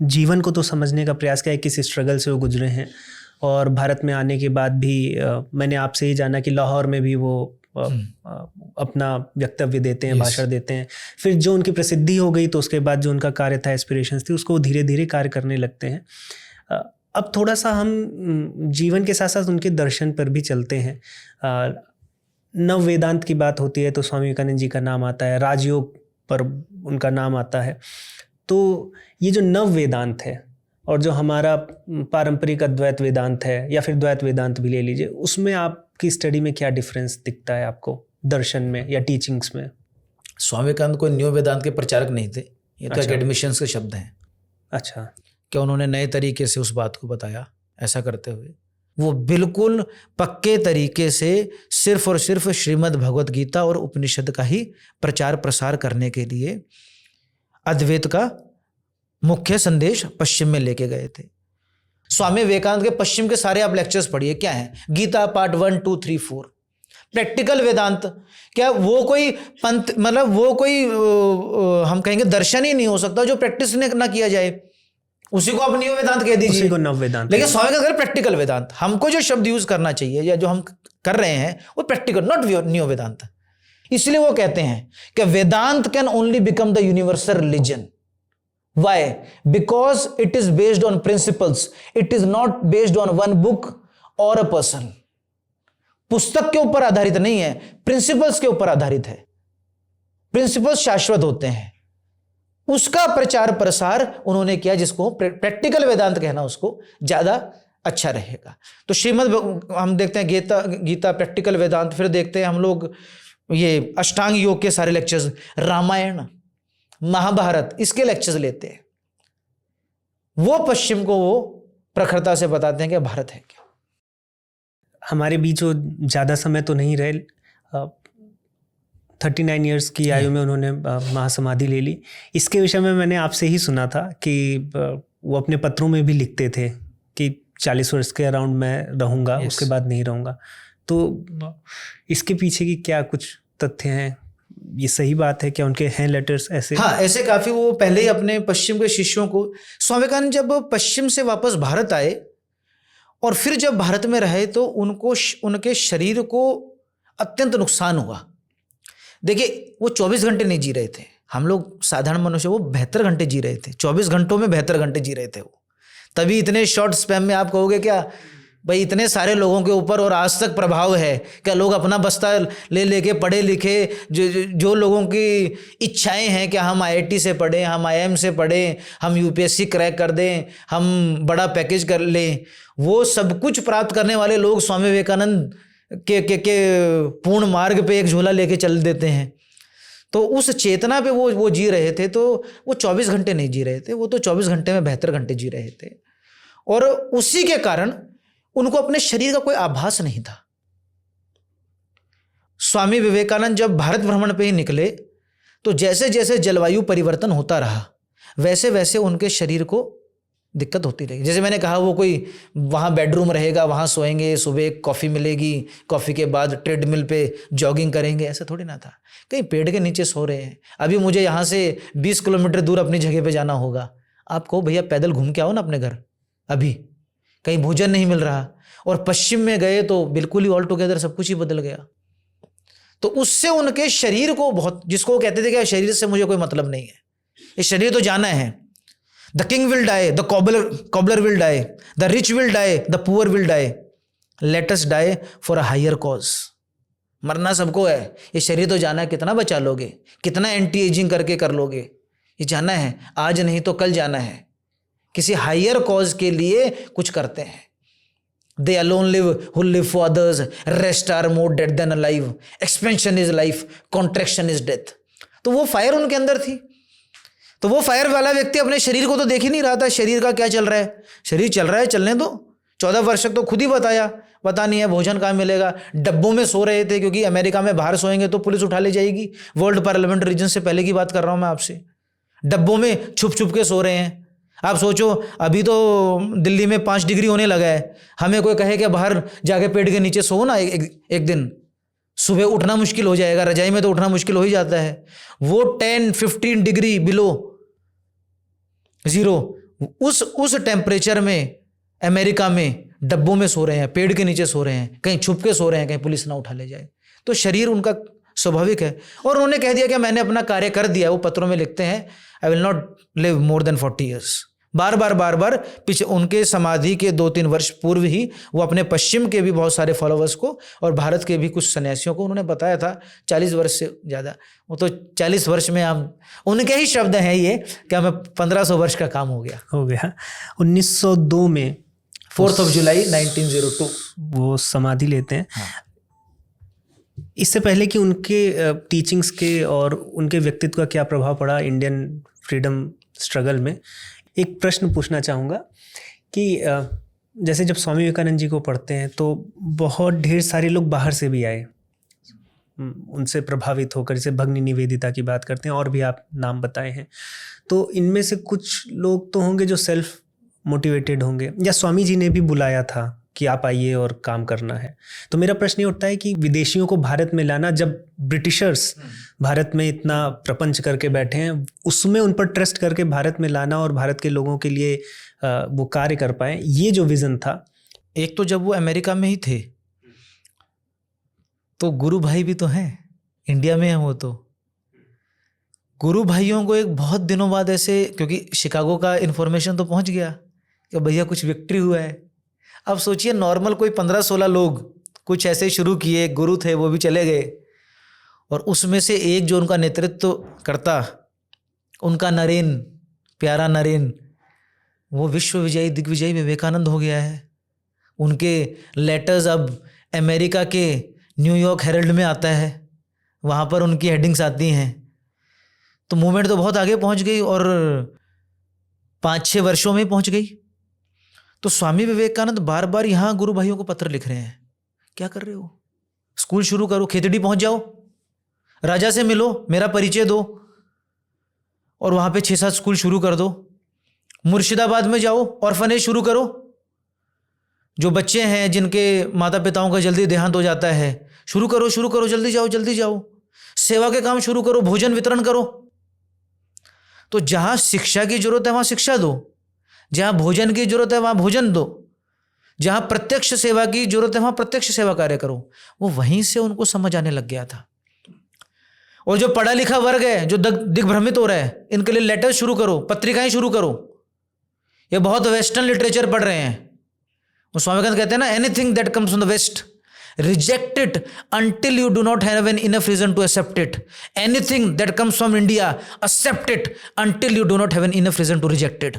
जीवन को तो समझने का प्रयास किया, किस स्ट्रगल से वो गुजरे हैं, और भारत में आने के बाद भी मैंने आपसे ही जाना कि लाहौर में भी वो अपना वक्तव्य देते हैं, भाषण देते हैं। फिर जो उनकी प्रसिद्धि हो गई तो उसके बाद जो उनका कार्य था, एस्पिरेशंस थी, उसको वो धीरे धीरे कार्य करने लगते हैं। अब थोड़ा सा हम जीवन के साथ साथ उनके दर्शन पर भी चलते हैं। नव वेदांत की बात होती है तो स्वामी विवेकानंद जी का नाम आता है, राजयोग पर उनका नाम आता है। तो ये जो नव वेदांत है और जो हमारा पारंपरिक अद्वैत वेदांत है या फिर द्वैत वेदांत भी ले लीजिए, उसमें आपकी स्टडी में क्या डिफरेंस दिखता है आपको दर्शन में या टीचिंग्स में? स्वामी विवेकानंद कोई न्यू वेदांत के प्रचारक नहीं थे, ये तो एकेडमिशियंस के शब्द हैं। अच्छा, क्या उन्होंने नए तरीके से उस बात को बताया? ऐसा करते हुए वो बिल्कुल पक्के तरीके से सिर्फ और सिर्फ श्रीमद् भगवत गीता और उपनिषद का ही प्रचार प्रसार करने के लिए अद्वैत का मुख्य संदेश पश्चिम में लेके गए थे। स्वामी विवेकानंद के पश्चिम के सारे आप लेक्चर्स पढ़िए, क्या है? गीता पार्ट 1, 2, 3, 4। प्रैक्टिकल वेदांत क्या वो कोई पंथ, मतलब वो कोई हम कहेंगे दर्शन ही नहीं हो सकता जो प्रैक्टिस ना किया जाए, उसी को आप न्यू वेदांत कह दीजिए, उसी को नव वेदांत। लेकिन स्वामी विवेकानंद प्रैक्टिकल वेदांत, हमको जो शब्द यूज करना चाहिए या जो हम कर रहे हैं वो प्रैक्टिकल, नॉट न्यू वेदांत। इसलिए वो कहते हैं कि Vedanta can only become the universal religion. Why? Because it is based on principles. It is not based on one book or a person. पुस्तक के ऊपर आधारित नहीं है, प्रिंसिपल्स के ऊपर आधारित है। प्रिंसिपल्स शाश्वत होते हैं, उसका प्रचार प्रसार उन्होंने किया, जिसको प्रैक्टिकल वेदांत कहना उसको ज्यादा अच्छा रहेगा। तो श्रीमद् हम देखते हैं गीता प्रैक्टिकल वेदांत, फिर देखते हैं हम लोग ये अष्टांग योग के सारे लेक्चर्स, रामायण महाभारत, इसके लेक्चर्स लेते हैं। वो पश्चिम को वो प्रखरता से बताते हैं कि भारत है क्या। हमारे बीच वो ज़्यादा समय तो नहीं रहे, 39 ईयर्स की आयु में उन्होंने महासमाधि ले ली। इसके विषय में मैंने आपसे ही सुना था कि वो अपने पत्रों में भी लिखते थे कि 40 वर्ष के अराउंड मैं रहूँगा, उसके बाद नहीं रहूँगा। तो इसके पीछे की क्या कुछ तथ्य हैं? ये सही बात है क्या? उनके हैं लेटर्स ऐसे? हाँ, ऐसे काफी। वो पहले ही अपने पश्चिम के शिष्यों को, स्वामी विवेकानंद जब पश्चिम से वापस भारत आए और फिर जब भारत में रहे तो उनको उनके शरीर को अत्यंत नुकसान हुआ। देखिए, वो 24 घंटे नहीं जी रहे थे, हम लोग साधारण मनुष्य, वो 72 घंटे जी रहे थे। 24 घंटों में 72 घंटे जी रहे थे वो। तभी इतने शॉर्ट स्पैम में आप कहोगे क्या भाई इतने सारे लोगों के ऊपर और आज तक प्रभाव है क्या? लोग अपना बस्ता ले लेके पढ़े लिखे, जो लोगों की इच्छाएं हैं कि हम IIT से पढ़ें, हम IIM से पढ़ें, हम UPSC क्रैक कर दें, हम बड़ा पैकेज कर लें, वो सब कुछ प्राप्त करने वाले लोग स्वामी विवेकानंद के पूर्ण मार्ग पे एक झोला लेके चल देते हैं। तो उस चेतना पे वो जी रहे थे। तो वो 24 घंटे नहीं जी रहे थे, वो तो 24 घंटे में 72 घंटे जी रहे थे। और उसी के कारण उनको अपने शरीर का कोई आभास नहीं था। स्वामी विवेकानंद जब भारत भ्रमण पे ही निकले तो जैसे जैसे जलवायु परिवर्तन होता रहा वैसे वैसे उनके शरीर को दिक्कत होती रही। जैसे मैंने कहा, वो कोई वहाँ बेडरूम रहेगा, वहाँ सोएंगे, सुबह कॉफ़ी मिलेगी, कॉफ़ी के बाद ट्रेडमिल पे जॉगिंग करेंगे, ऐसा थोड़ी ना था। कहीं पेड़ के नीचे सो रहे हैं। अभी मुझे यहाँ से 20 किलोमीटर दूर अपनी जगह पे जाना होगा, आप कहो भैया पैदल घूम के आओ ना अपने घर, अभी कहीं भोजन नहीं मिल रहा। और पश्चिम में गए तो बिल्कुल ही ऑल टुगेदर सब कुछ ही बदल गया। तो उससे उनके शरीर को बहुत, जिसको वो कहते थे कि शरीर से मुझे कोई मतलब नहीं है, ये शरीर तो जाना है। The king will die, the cobbler will die, the rich will die, the poor will die, let us die for a higher cause. मरना सबको है, ये शरीर तो जाना है। कितना बचा लोगे, कितना एंटी एजिंग करके कर लोगे, ये जाना है, आज नहीं तो कल जाना है। किसी हायर कॉज के लिए कुछ करते हैं। They alone live who live for others. Rest are more dead than alive. Expansion is life. Contraction is death. तो वो फायर उनके अंदर थी। तो वो फायर वाला व्यक्ति अपने शरीर को तो देख ही नहीं रहा था, शरीर का क्या चल रहा है। शरीर चल रहा है, चलने दो। 14 वर्ष तक तो खुद ही बताया, पता नहीं है भोजन कहाँ मिलेगा। डब्बों में सो रहे थे, क्योंकि अमेरिका में बाहर सोएंगे तो पुलिस उठा ले जाएगी। वर्ल्ड पार्लियामेंट रीजन से पहले की बात कर रहा हूं मैं आपसे। डब्बों में छुप छुप के सो रहे हैं। आप सोचो, अभी तो दिल्ली में 5 डिग्री होने लगा है, हमें कोई कहे कि बाहर जाके पेड़ के नीचे सो ना एक दिन, सुबह उठना मुश्किल हो जाएगा। रजाई में तो उठना मुश्किल हो ही जाता है। वो 10-15 डिग्री बिलो जीरो, उस टेम्परेचर में अमेरिका में डब्बों में सो रहे हैं, पेड़ के नीचे सो रहे हैं, कहीं छुप के सो रहे हैं, कहीं पुलिस ना उठा ले जाए। तो शरीर उनका स्वाभाविक है। और उन्होंने कह दिया कि मैंने अपना कार्य कर दिया। वो पत्रों में लिखते हैं, I will not live more than 40 years. बार बार पीछे उनके समाधि के 2-3 वर्ष पूर्व ही वो अपने पश्चिम के भी बहुत सारे फॉलोअर्स को और भारत के भी कुछ सन्यासियों को उन्होंने बताया था 40 वर्ष से ज़्यादा। वो तो 40 वर्ष में हम, उनके ही शब्द हैं ये, कि हमें 1500 वर्ष का काम हो गया। 1902 में 4 जुलाई 1902 वो समाधि लेते हैं। हाँ। इससे पहले कि उनके टीचिंग्स के और उनके व्यक्तित्व का क्या प्रभाव पड़ा इंडियन फ्रीडम स्ट्रगल में, एक प्रश्न पूछना चाहूँगा कि जैसे जब स्वामी विवेकानंद जी को पढ़ते हैं तो बहुत ढेर सारे लोग बाहर से भी आए उनसे प्रभावित होकर, जैसे भगिनी निवेदिता की बात करते हैं और भी आप नाम बताए हैं। तो इनमें से कुछ लोग तो होंगे जो सेल्फ मोटिवेटेड होंगे, या स्वामी जी ने भी बुलाया था कि आप आइए और काम करना है। तो मेरा प्रश्न ये उठता है कि विदेशियों को भारत में लाना, जब ब्रिटिशर्स भारत में इतना प्रपंच करके बैठे हैं, उसमें उन पर ट्रस्ट करके भारत में लाना और भारत के लोगों के लिए वो कार्य कर पाए, ये जो विज़न था। एक तो जब वो अमेरिका में ही थे तो गुरु भाई भी तो हैं, इंडिया में हैं वो। तो गुरु भाइयों को एक बहुत दिनों बाद ऐसे, क्योंकि शिकागो का इन्फॉर्मेशन तो पहुंच गया कि भैया कुछ विक्ट्री हुआ है। अब सोचिए, नॉर्मल कोई 15-16 लोग कुछ ऐसे शुरू किए, गुरु थे वो भी चले गए, और उसमें से एक जो उनका नेतृत्व करता, उनका नरेन, प्यारा नरेन, वो विश्व विजयी दिग्विजयी विवेकानंद हो गया है। उनके लेटर्स अब अमेरिका के न्यूयॉर्क हेरल्ड में आता है, वहाँ पर उनकी हेडिंग्स आती हैं। तो मूवमेंट तो बहुत आगे पहुँच गई और 5-6 वर्षों में पहुँच गई। तो स्वामी विवेकानंद बार बार यहाँ गुरु भाइयों को पत्र लिख रहे हैं, क्या कर रहे हो, स्कूल शुरू करो, खेतड़ी पहुँच जाओ, राजा से मिलो, मेरा परिचय दो, और वहाँ पे 6-7 स्कूल शुरू कर दो। मुर्शिदाबाद में जाओ, ऑर्फनेज शुरू करो। जो बच्चे हैं जिनके माता पिताओं का जल्दी देहांत हो जाता है, शुरू करो, जल्दी जाओ। सेवा के काम शुरू करो, भोजन वितरण करो। तो जहाँ शिक्षा की जरूरत है वहाँ शिक्षा दो, जहाँ भोजन की जरूरत है वहाँ भोजन दो, जहाँ प्रत्यक्ष सेवा की जरूरत है वहाँ प्रत्यक्ष सेवा कार्य करो। वो वहीं से उनको समझ आने लग गया था। और जो पढ़ा लिखा वर्ग है, जो दिग्भ्रमित हो रहा है, इनके लिए लेटर शुरू करो, पत्रिकाएं शुरू करो। ये बहुत वेस्टर्न लिटरेचर पढ़ रहे हैं। स्वामी विवेकानंद कहते हैं ना, anything that comes from the west reject it until you do not have an enough reason to accept it. Anything that comes from India, accept it until you do not have an enough reason to reject it.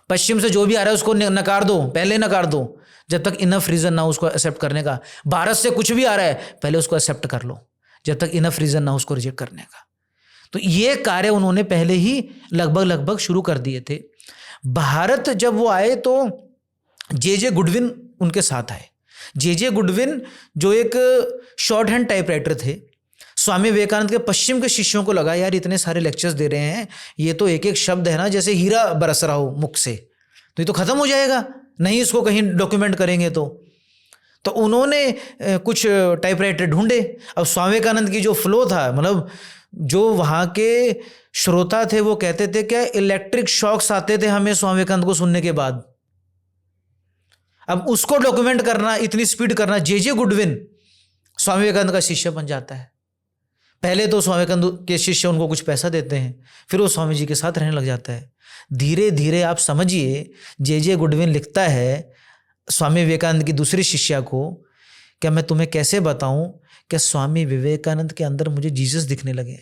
पश्चिम से जो भी आ रहा है उसको नकार दो, पहले नकार दो, जब तक इनफ रीजन ना हो उसको एक्सेप्ट करने का। भारत से कुछ भी आ रहा है पहले उसको एक्सेप्ट कर लो, जब तक इनफ रीजन ना हो उसको रिजेक्ट करने का। तो ये कार्य उन्होंने पहले ही लगभग शुरू कर दिए थे। भारत जब वो आए तो जे गुडविन उनके साथ आए। जे गुडविन जो एक शॉर्ट हैंड टाइपराइटर थे, स्वामी विवेकानंद के पश्चिम के शिष्यों को लगा यार इतने सारे लेक्चर्स दे रहे हैं, ये तो एक एक शब्द है ना जैसे हीरा बरस रहा हो मुख से, तो ये तो खत्म हो जाएगा नहीं इसको कहीं डॉक्यूमेंट करेंगे तो उन्होंने कुछ टाइपराइटर ढूंढे। अब स्वामी विवेकानंद की जो फ्लो था, मतलब जो वहाँ के श्रोता थे वो कहते थे क्या इलेक्ट्रिक शॉक्स आते थे हमें स्वामी विवेकानंद को सुनने के बाद। अब उसको डॉक्यूमेंट करना, इतनी स्पीड करना, जे गुडविन स्वामी विवेकानंद का शिष्य बन जाता है। पहले तो स्वामी विवेकानंद के शिष्य उनको कुछ पैसा देते हैं, फिर वो स्वामी जी के साथ रहने लग जाता है। धीरे धीरे आप समझिए, जे गुडविन लिखता है स्वामी विवेकानंद की दूसरी शिष्या को, क्या मैं तुम्हें कैसे बताऊं कि स्वामी विवेकानंद के अंदर मुझे जीसस दिखने लगे।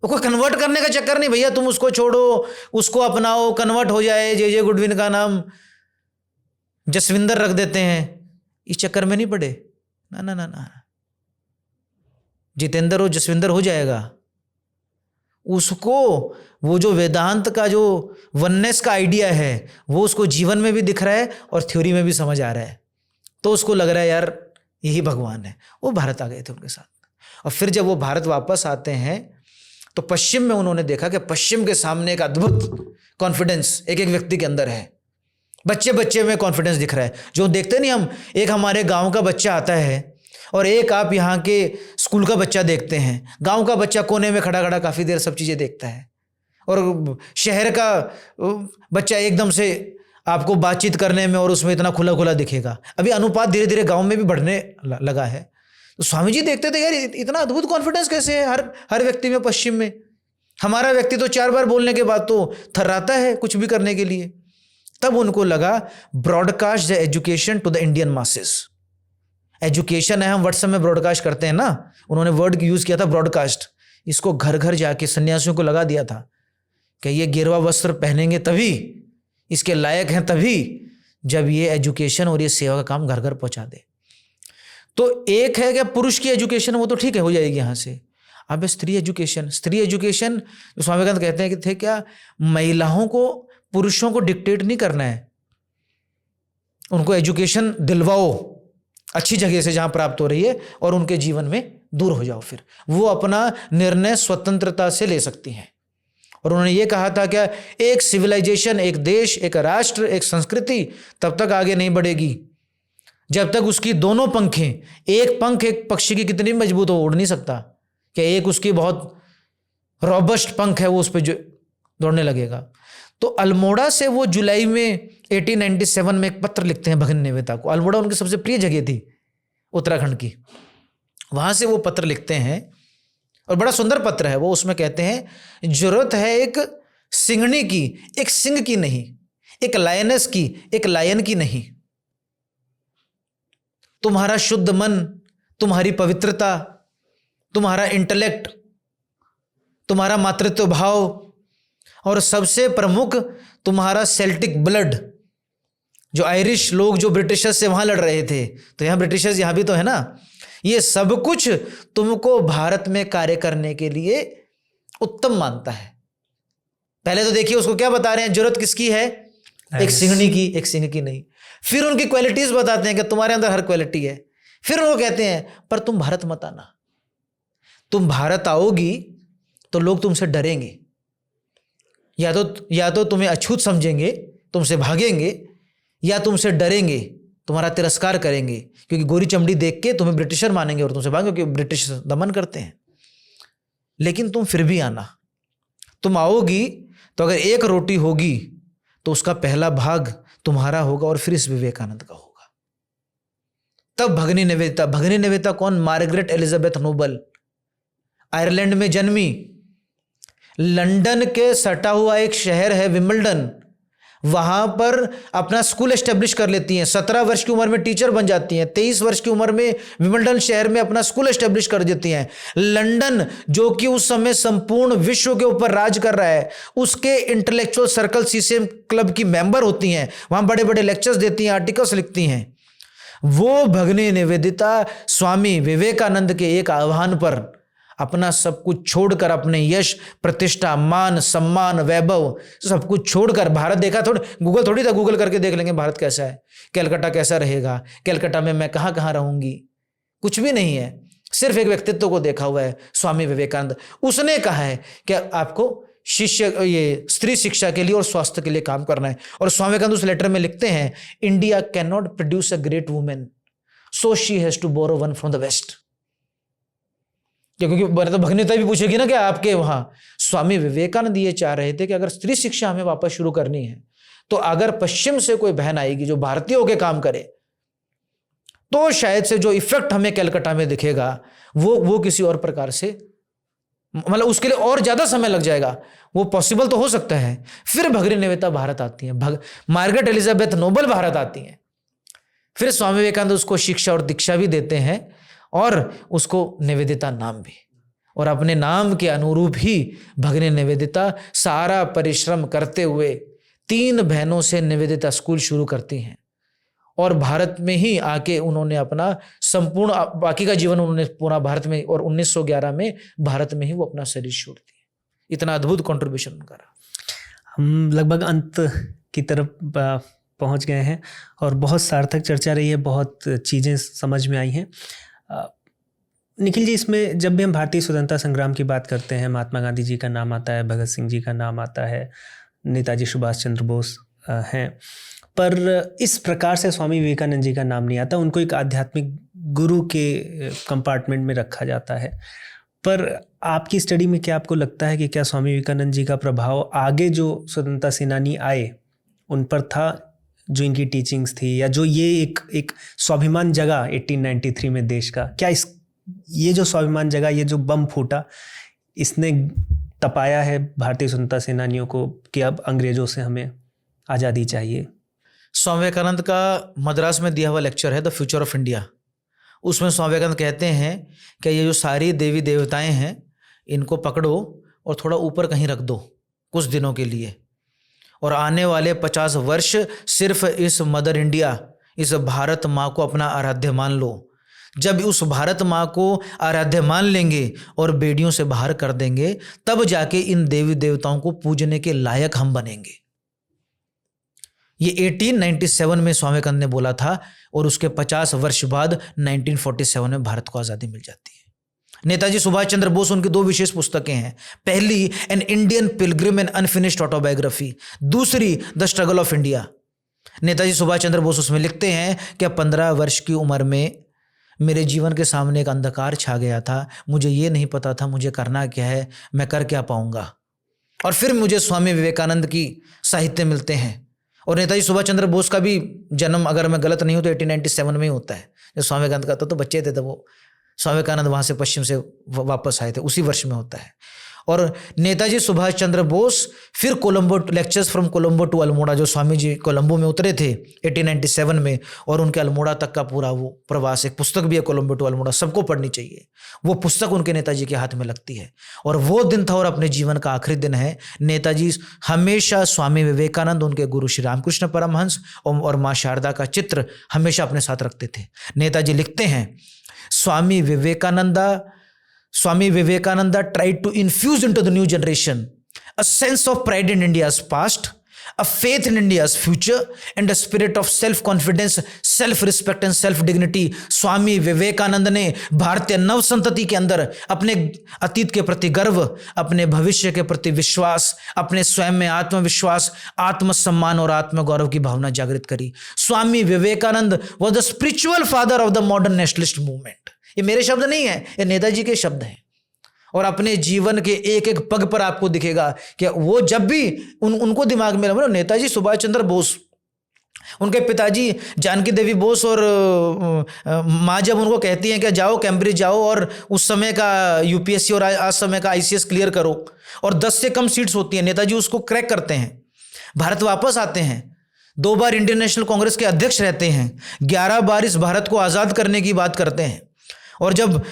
कोई कन्वर्ट करने का चक्कर नहीं भैया, तुम उसको छोड़ो, उसको अपनाओ, कन्वर्ट हो जाए जे गुडविन का नाम। जसविंदर रख देते हैं, इस चक्कर में नहीं पड़े। ना ना ना ना, जितेंद्र और जसविंदर हो जाएगा। उसको वो जो वेदांत का जो वननेस का आइडिया है वो उसको जीवन में भी दिख रहा है और थ्योरी में भी समझ आ रहा है, तो उसको लग रहा है यार यही भगवान है। वो भारत आ गए थे उनके साथ, और फिर जब वो भारत वापस आते हैं तो पश्चिम में उन्होंने देखा कि पश्चिम के सामने एक अद्भुत कॉन्फिडेंस एक एक व्यक्ति के अंदर है। बच्चे बच्चे में कॉन्फिडेंस दिख रहा है, जो देखते नहीं हम, एक हमारे गांव का बच्चा आता है और एक आप यहाँ के स्कूल का बच्चा देखते हैं। गांव का बच्चा कोने में खड़ा खड़ा काफ़ी देर सब चीज़ें देखता है, और शहर का बच्चा एकदम से आपको बातचीत करने में और उसमें इतना खुला खुला दिखेगा। अभी अनुपात धीरे धीरे गांव में भी बढ़ने लगा है। तो स्वामी जी देखते थे यार इतना अद्भुत कॉन्फिडेंस कैसे है हर व्यक्ति में पश्चिम में। हमारा व्यक्ति तो 4 बार बोलने के बाद तो थर्राता है कुछ भी करने के लिए। तब उनको लगा broadcast the education to the Indian masses. Education है, हम व्हाट्सएप में ब्रॉडकास्ट करते हैं ना, उन्होंने वर्ड यूज किया था ब्रॉडकास्ट। इसको घर घर जाके सन्यासियों को लगा दिया था कि ये गेरुआ वस्त्र पहनेंगे तभी इसके लायक हैं, तभी जब ये एजुकेशन और ये सेवा का काम घर घर पहुंचा दे। तो एक है कि पुरुष की एजुकेशन वो तो ठीक है हो जाएगी यहाँ से। अब स्त्री एजुकेशन स्वामी विवेकानंद कहते हैं कि थे क्या, महिलाओं को पुरुषों को डिक्टेट नहीं करना है, उनको एजुकेशन दिलवाओ अच्छी जगह से जहां प्राप्त हो रही है और उनके जीवन में दूर हो जाओ, फिर वो अपना निर्णय स्वतंत्रता से ले सकती हैं। और उन्होंने ये कहा था क्या, एक सिविलाइजेशन, एक देश, एक राष्ट्र, एक संस्कृति तब तक आगे नहीं बढ़ेगी जब तक उसकी दोनों पंखें, एक पंख एक पक्षी की कितनी मजबूत हो, उड़ नहीं सकता, क्या एक उसकी बहुत रॉबस्ट पंख है वो उस पर जो दौड़ने लगेगा। तो अल्मोड़ा से वो जुलाई में 1897 में एक पत्र लिखते हैं भगनी निवेदिता को। अल्मोड़ा उनकी सबसे प्रिय जगह थी उत्तराखंड की, वहां से वो पत्र लिखते हैं और बड़ा सुंदर पत्र है वो। उसमें कहते हैं जरूरत है एक सिंहनी की, एक सिंह की नहीं, एक लायनेस की, एक लायन की नहीं। तुम्हारा शुद्ध मन, तुम्हारी पवित्रता, तुम्हारा इंटेलेक्ट, तुम्हारा मातृत्व भाव, और सबसे प्रमुख तुम्हारा सेल्टिक ब्लड। जो आयरिश लोग जो ब्रिटिशर्स से वहां लड़ रहे थे, तो यहां ब्रिटिशर्स यहां भी तो है ना, ये सब कुछ तुमको भारत में कार्य करने के लिए उत्तम मानता है। पहले तो देखिए उसको क्या बता रहे हैं, जरूरत किसकी है, एक सिंहनी की, एक सिंह की नहीं। फिर उनकी क्वालिटीज बताते हैं कि तुम्हारे अंदर हर क्वालिटी है। फिर वो कहते हैं पर तुम भारत मत आना, तुम भारत आओगी तो लोग तुमसे डरेंगे, या तो तुम्हें अछूत समझेंगे, तुमसे भागेंगे, या तुमसे डरेंगे, तुम्हारा तिरस्कार करेंगे, क्योंकि गोरी चमड़ी देख के तुम्हें ब्रिटिशर मानेंगे और तुमसे भागेंगे क्योंकि ब्रिटिश दमन करते हैं। लेकिन तुम फिर भी आना, तुम आओगी तो अगर एक रोटी होगी तो उसका पहला भाग तुम्हारा होगा और फिर इस विवेकानंद का होगा। तब भगनी निवेदिता कौन, मार्गरेट एलिजाबेथ नोबल, आयरलैंड में जन्मी, लंदन के सटा हुआ एक शहर है विंबलडन, वहां पर अपना स्कूल एस्टेब्लिश कर लेती हैं। 17 वर्ष की उम्र में टीचर बन जाती हैं, 23 वर्ष की उम्र में विंबलडन शहर में अपना स्कूल एस्टेब्लिश कर देती हैं। लंदन जो कि उस समय संपूर्ण विश्व के ऊपर राज कर रहा है, उसके इंटेलेक्चुअल सर्कल CCM क्लब की मेंबर होती हैं, वहां बड़े बड़े लेक्चर्स देती हैं, आर्टिकल्स लिखती हैं। वो भगनी निवेदिता स्वामी विवेकानंद के एक आह्वान पर अपना सब कुछ छोड़कर, अपने यश, प्रतिष्ठा, मान, सम्मान, वैभव सब कुछ छोड़कर, भारत देखा गूगल थोड़ी था, गूगल करके देख लेंगे भारत कैसा है, कलकत्ता कैसा रहेगा, कलकत्ता में मैं कहाँ कहाँ रहूंगी, कुछ भी नहीं है। सिर्फ एक व्यक्तित्व को देखा हुआ है, स्वामी विवेकानंद। उसने कहा है कि आपको ये स्त्री शिक्षा के लिए और स्वास्थ्य के लिए काम करना है। और स्वामी विवेकानंद उस लेटर में लिखते हैं, India can not produce a great women, so she has to borrow one from the west. क्योंकि तो भगनीता भी पूछेगी ना कि आपके वहां स्वामी विवेकानंद ये चाह रहे थे कि अगर स्त्री शिक्षा हमें वापस शुरू करनी है तो अगर पश्चिम से कोई बहन आएगी जो भारतीय होकर काम करे तो शायद से जो इफेक्ट हमें कलकत्ता में दिखेगा वो किसी और प्रकार से, मतलब उसके लिए और ज्यादा समय लग जाएगा, वो पॉसिबल तो हो सकता है। फिर भगनी निवेदिता भारत आती है, मार्गरेट एलिजाबेथ नोबल भारत आती हैं। फिर स्वामी विवेकानंद उसको शिक्षा और दीक्षा भी देते हैं और उसको निवेदिता नाम भी, और अपने नाम के अनुरूप ही भगनी निवेदिता सारा परिश्रम करते हुए 3 बहनों से निवेदिता स्कूल शुरू करती हैं और भारत में ही आके उन्होंने अपना संपूर्ण बाकी का जीवन उन्होंने पूरा भारत में, और 1911 में भारत में ही वो अपना शरीर छोड़ दिया। इतना अद्भुत कंट्रीब्यूशन उनका रहा। हम लगभग अंत की तरफ पहुंच गए हैं और बहुत सार्थक चर्चा रही है, बहुत चीज़ें समझ में आई हैं। निखिल जी, इसमें जब भी हम भारतीय स्वतंत्रता संग्राम की बात करते हैं, महात्मा गांधी जी का नाम आता है, भगत सिंह जी का नाम आता है, नेताजी सुभाष चंद्र बोस हैं, पर इस प्रकार से स्वामी विवेकानंद जी का नाम नहीं आता। उनको एक आध्यात्मिक गुरु के कंपार्टमेंट में रखा जाता है। पर आपकी स्टडी में क्या आपको लगता है कि क्या स्वामी विवेकानंद जी का प्रभाव आगे जो स्वतंत्रता सेनानी आए उन पर था, जो इनकी टीचिंग्स थी, या जो ये एक स्वाभिमान जगा 1893 में देश का, क्या ये जो स्वाभिमान जगा, ये जो बम फूटा, इसने तपाया है भारतीय स्वतंत्रता सेनानियों को कि अब अंग्रेजों से हमें आज़ादी चाहिए? स्वामी विवेकानंद का मद्रास में दिया हुआ लेक्चर है द फ्यूचर ऑफ इंडिया। उसमें स्वामी विवेकानंद कहते हैं कि ये जो सारी देवी देवताएं हैं इनको पकड़ो और थोड़ा ऊपर कहीं रख दो कुछ दिनों के लिए, और आने वाले 50 वर्ष सिर्फ इस मदर इंडिया, इस भारत माँ को अपना आराध्य मान लो। जब उस भारत माँ को आराध्य मान लेंगे और बेड़ियों से बाहर कर देंगे, तब जाके इन देवी देवताओं को पूजने के लायक हम बनेंगे। ये 1897 में स्वामी विवेकानंद ने बोला था, और उसके 50 वर्ष बाद 1947 में भारत को आज़ादी मिल जाती है। नेताजी सुभाष चंद्र बोस, उनकी 2 विशेष पुस्तकें हैं। पहली an Indian pilgrim and unfinished autobiography, दूसरी the struggle of India. Netaji Subhash Chandra Bose उसमें लिखते हैं कि 15 वर्ष की उम्र में मेरे जीवन के सामने एक अंधकार छा गया था, मुझे ये नहीं पता था मुझे करना क्या है, मैं कर क्या पाऊंगा। और फिर मुझे स्वामी विवेकानंद की साहित्य मिलते हैं। और नेताजी सुभाष चंद्र बोस का भी जन्म, अगर मैं गलत नहीं हूँ, तो 1897 में ही होता है। जब स्वामी विवेकानंद का तो बच्चे थे, तब वो स्वामी विवेकानंद वहाँ से पश्चिम से वापस आए थे, उसी वर्ष में होता है। और नेताजी सुभाष चंद्र बोस फिर Colombo, lectures from Colombo to Almora, जो स्वामी जी कोलंबो में उतरे थे 1897 में, और उनके अल्मोड़ा तक का पूरा वो प्रवास, एक पुस्तक भी है कोलंबो टू अल्मोड़ा, सबको पढ़नी चाहिए। वो पुस्तक उनके नेताजी के हाथ में लगती है, और वो दिन था और अपने जीवन का आखिरी दिन है। नेताजी हमेशा स्वामी विवेकानंद, उनके गुरु श्री रामकृष्ण परमहंस और माँ शारदा का चित्र हमेशा अपने साथ रखते थे। नेताजी लिखते हैं, स्वामी Vivekananda tried to infuse into the new generation a sense of pride in India's past, a faith in India's future, and a spirit of self-confidence, self-respect and self-dignity. Swami Vivekananda ने भारतीय नव संतति के अंदर अपने अतीत के प्रति गर्व, अपने भविष्य के प्रति विश्वास, अपने स्वयं में आत्मविश्वास, आत्मसम्मान और आत्मगौरव की भावना जागृत करी। Swami Vivekananda was the spiritual father of the modern nationalist movement. ये मेरे शब्द नहीं है, ये नेताजी के शब्द हैं। और अपने जीवन के एक एक पग पर आपको दिखेगा कि वो जब भी उनको दिमाग में लगा, नेताजी सुभाष चंद्र बोस, उनके पिताजी जानकी देवी बोस और माँ जब उनको कहती हैं कि जाओ कैम्ब्रिज जाओ और उस समय का यूपीएससी और आज समय का आईसीएस क्लियर करो, और 10 से कम सीट्स होती हैं, नेताजी उसको क्रैक करते हैं, भारत वापस आते हैं, 2 बार इंडियन नेशनल कांग्रेस के अध्यक्ष रहते हैं, 11 बार इस भारत को आज़ाद करने की बात करते हैं। और जब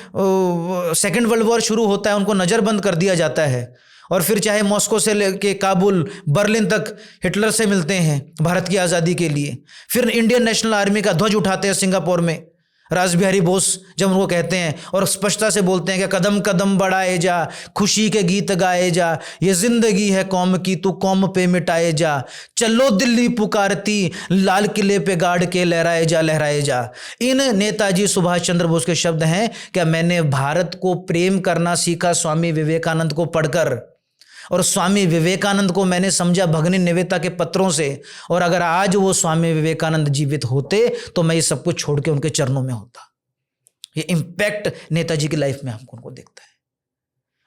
सेकेंड वर्ल्ड वॉर शुरू होता है, उनको नज़रबंद कर दिया जाता है, और फिर चाहे मॉस्को से लेके काबुल, बर्लिन तक हिटलर से मिलते हैं भारत की आज़ादी के लिए। फिर इंडियन नेशनल आर्मी का ध्वज उठाते हैं सिंगापुर में, राज बिहारी बोस जब उनको कहते हैं, और स्पष्टता से बोलते हैं कि कदम कदम बढ़ाए जा, खुशी के गीत गाए जा, ये जिंदगी है कौम की, तू कौम पे मिटाए जा, चलो दिल्ली पुकारती, लाल किले पे गाड़ के लहराए जा लहराए जा। इन नेताजी सुभाष चंद्र बोस के शब्द हैं कि मैंने भारत को प्रेम करना सीखा स्वामी विवेकानंद को पढ़कर, और स्वामी विवेकानंद को मैंने समझा भगिनी निवेदिता के पत्रों से, और अगर आज वो स्वामी विवेकानंद जीवित होते तो मैं ये सब कुछ छोड़ के उनके चरणों में होता। ये इम्पैक्ट नेताजी की लाइफ में हमको उनको दिखता है।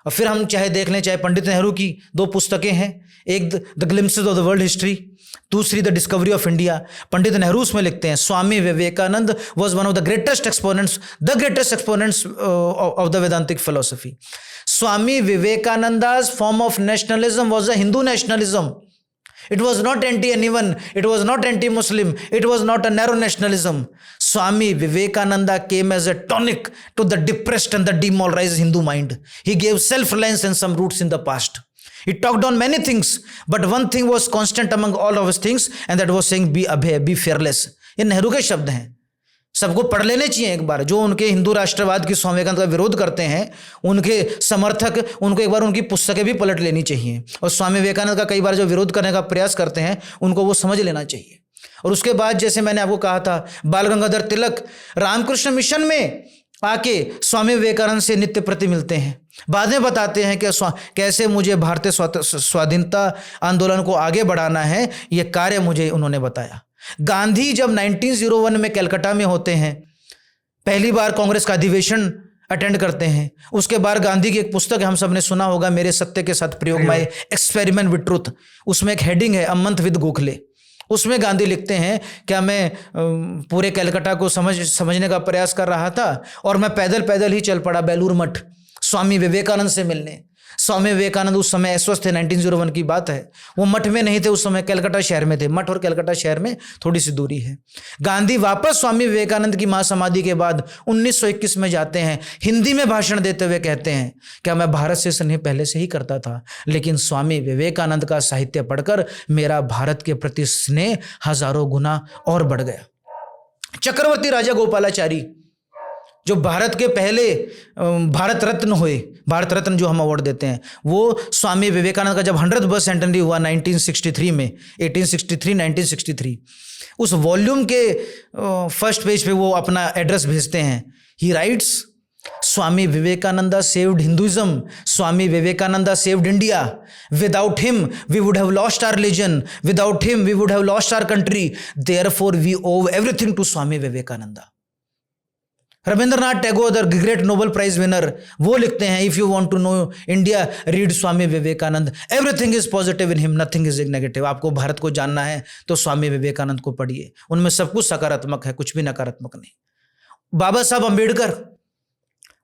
और फिर हम चाहे देख लें, चाहे पंडित नेहरू की 2 पुस्तकें हैं, एक the glimpses of the world history, दूसरी the discovery of India. Pandit Nehru उसमें लिखते हैं, Swami Vivekananda was one of the greatest exponents of the Vedantic philosophy. Swami Vivekananda's form of nationalism was a Hindu nationalism. It was not anti-anyone. It was not anti-Muslim. It was not a narrow nationalism. Swami Vivekananda came as a tonic to the depressed and the demoralized Hindu mind. He gave self-reliance and some roots in the past. He talked on many things, but one thing was constant among all of his things, and that was saying be abhay, be fearless. ये नेहरू के शब्द हैं, सबको पढ़ लेने चाहिए एक बार। जो उनके हिंदू राष्ट्रवाद की स्वामी विवेकानंद का विरोध करते हैं, उनके समर्थक, उनको एक बार उनकी पुस्तकें भी पलट लेनी चाहिए, और स्वामी विवेकानंद का कई बार जो विरोध करने का प्रयास करते हैं उनको वो समझ लेना चाहिए। और उसके बाद जैसे मैंने आपको कहा था, बाल गंगाधर तिलक रामकृष्ण मिशन में आके स्वामी विवेकानंद से नित्य प्रति मिलते हैं, बाद में बताते हैं कि कैसे मुझे भारतीय स्वाधीनता आंदोलन को आगे बढ़ाना है, ये कार्य मुझे उन्होंने बताया। गांधी जब 1901 में कलकत्ता में होते हैं, पहली बार कांग्रेस का अधिवेशन अटेंड करते हैं, उसके बाद गांधी की एक पुस्तक है, हम सब ने सुना होगा, मेरे सत्य के साथ प्रयोग, माय एक्सपेरिमेंट विद ट्रुथ। उसमें एक हेडिंग है, अ मंथ विद गोखले। उसमें गांधी लिखते हैं, क्या मैं पूरे कलकत्ता को समझने का प्रयास कर रहा था और मैं पैदल पैदल ही चल पड़ा बेलूर मठ स्वामी विवेकानंद से मिलने। स्वामी विवेकानंद उस समय अस्वस्थ थे, 1901 की बात है, वो मठ में नहीं थे, उस समय कलकत्ता शहर में थे। मठ और कलकत्ता शहर में थोड़ी सी दूरी है। गांधी वापस स्वामी विवेकानंद की महासमाधि के बाद 1921 में जाते हैं, हिंदी में भाषण देते हुए कहते हैं, क्या मैं भारत से स्नेह पहले से ही करता था, लेकिन स्वामी विवेकानंद का साहित्य पढ़कर मेरा भारत के प्रति स्नेह हजारों गुना और बढ़ गया। चक्रवर्ती राजा गोपालाचारी जो भारत के पहले भारत रत्न हुए, भारत रत्न जो हम अवार्ड देते हैं, वो स्वामी विवेकानंद का जब 100th बर्थ सेंटेनरी हुआ 1963 में, 1963, उस वॉल्यूम के फर्स्ट पेज पे वो अपना एड्रेस भेजते हैं। He writes, Swami Vivekananda saved Hinduism, Swami Vivekananda saved India, without him we would have lost our religion, without him we would have lost our country, therefore we owe everything to Swami Vivekananda. Rabindranath Tagore the great Nobel prize winner, वो लिखते हैं, if you want to know India read Swami Vivekananda, everything is positive in him, nothing is negative. आपको भारत को जानना है तो स्वामी विवेकानंद को पढ़िए, उनमें सब कुछ सकारात्मक है, कुछ भी नकारात्मक नहीं। बाबा साहब अंबेडकर,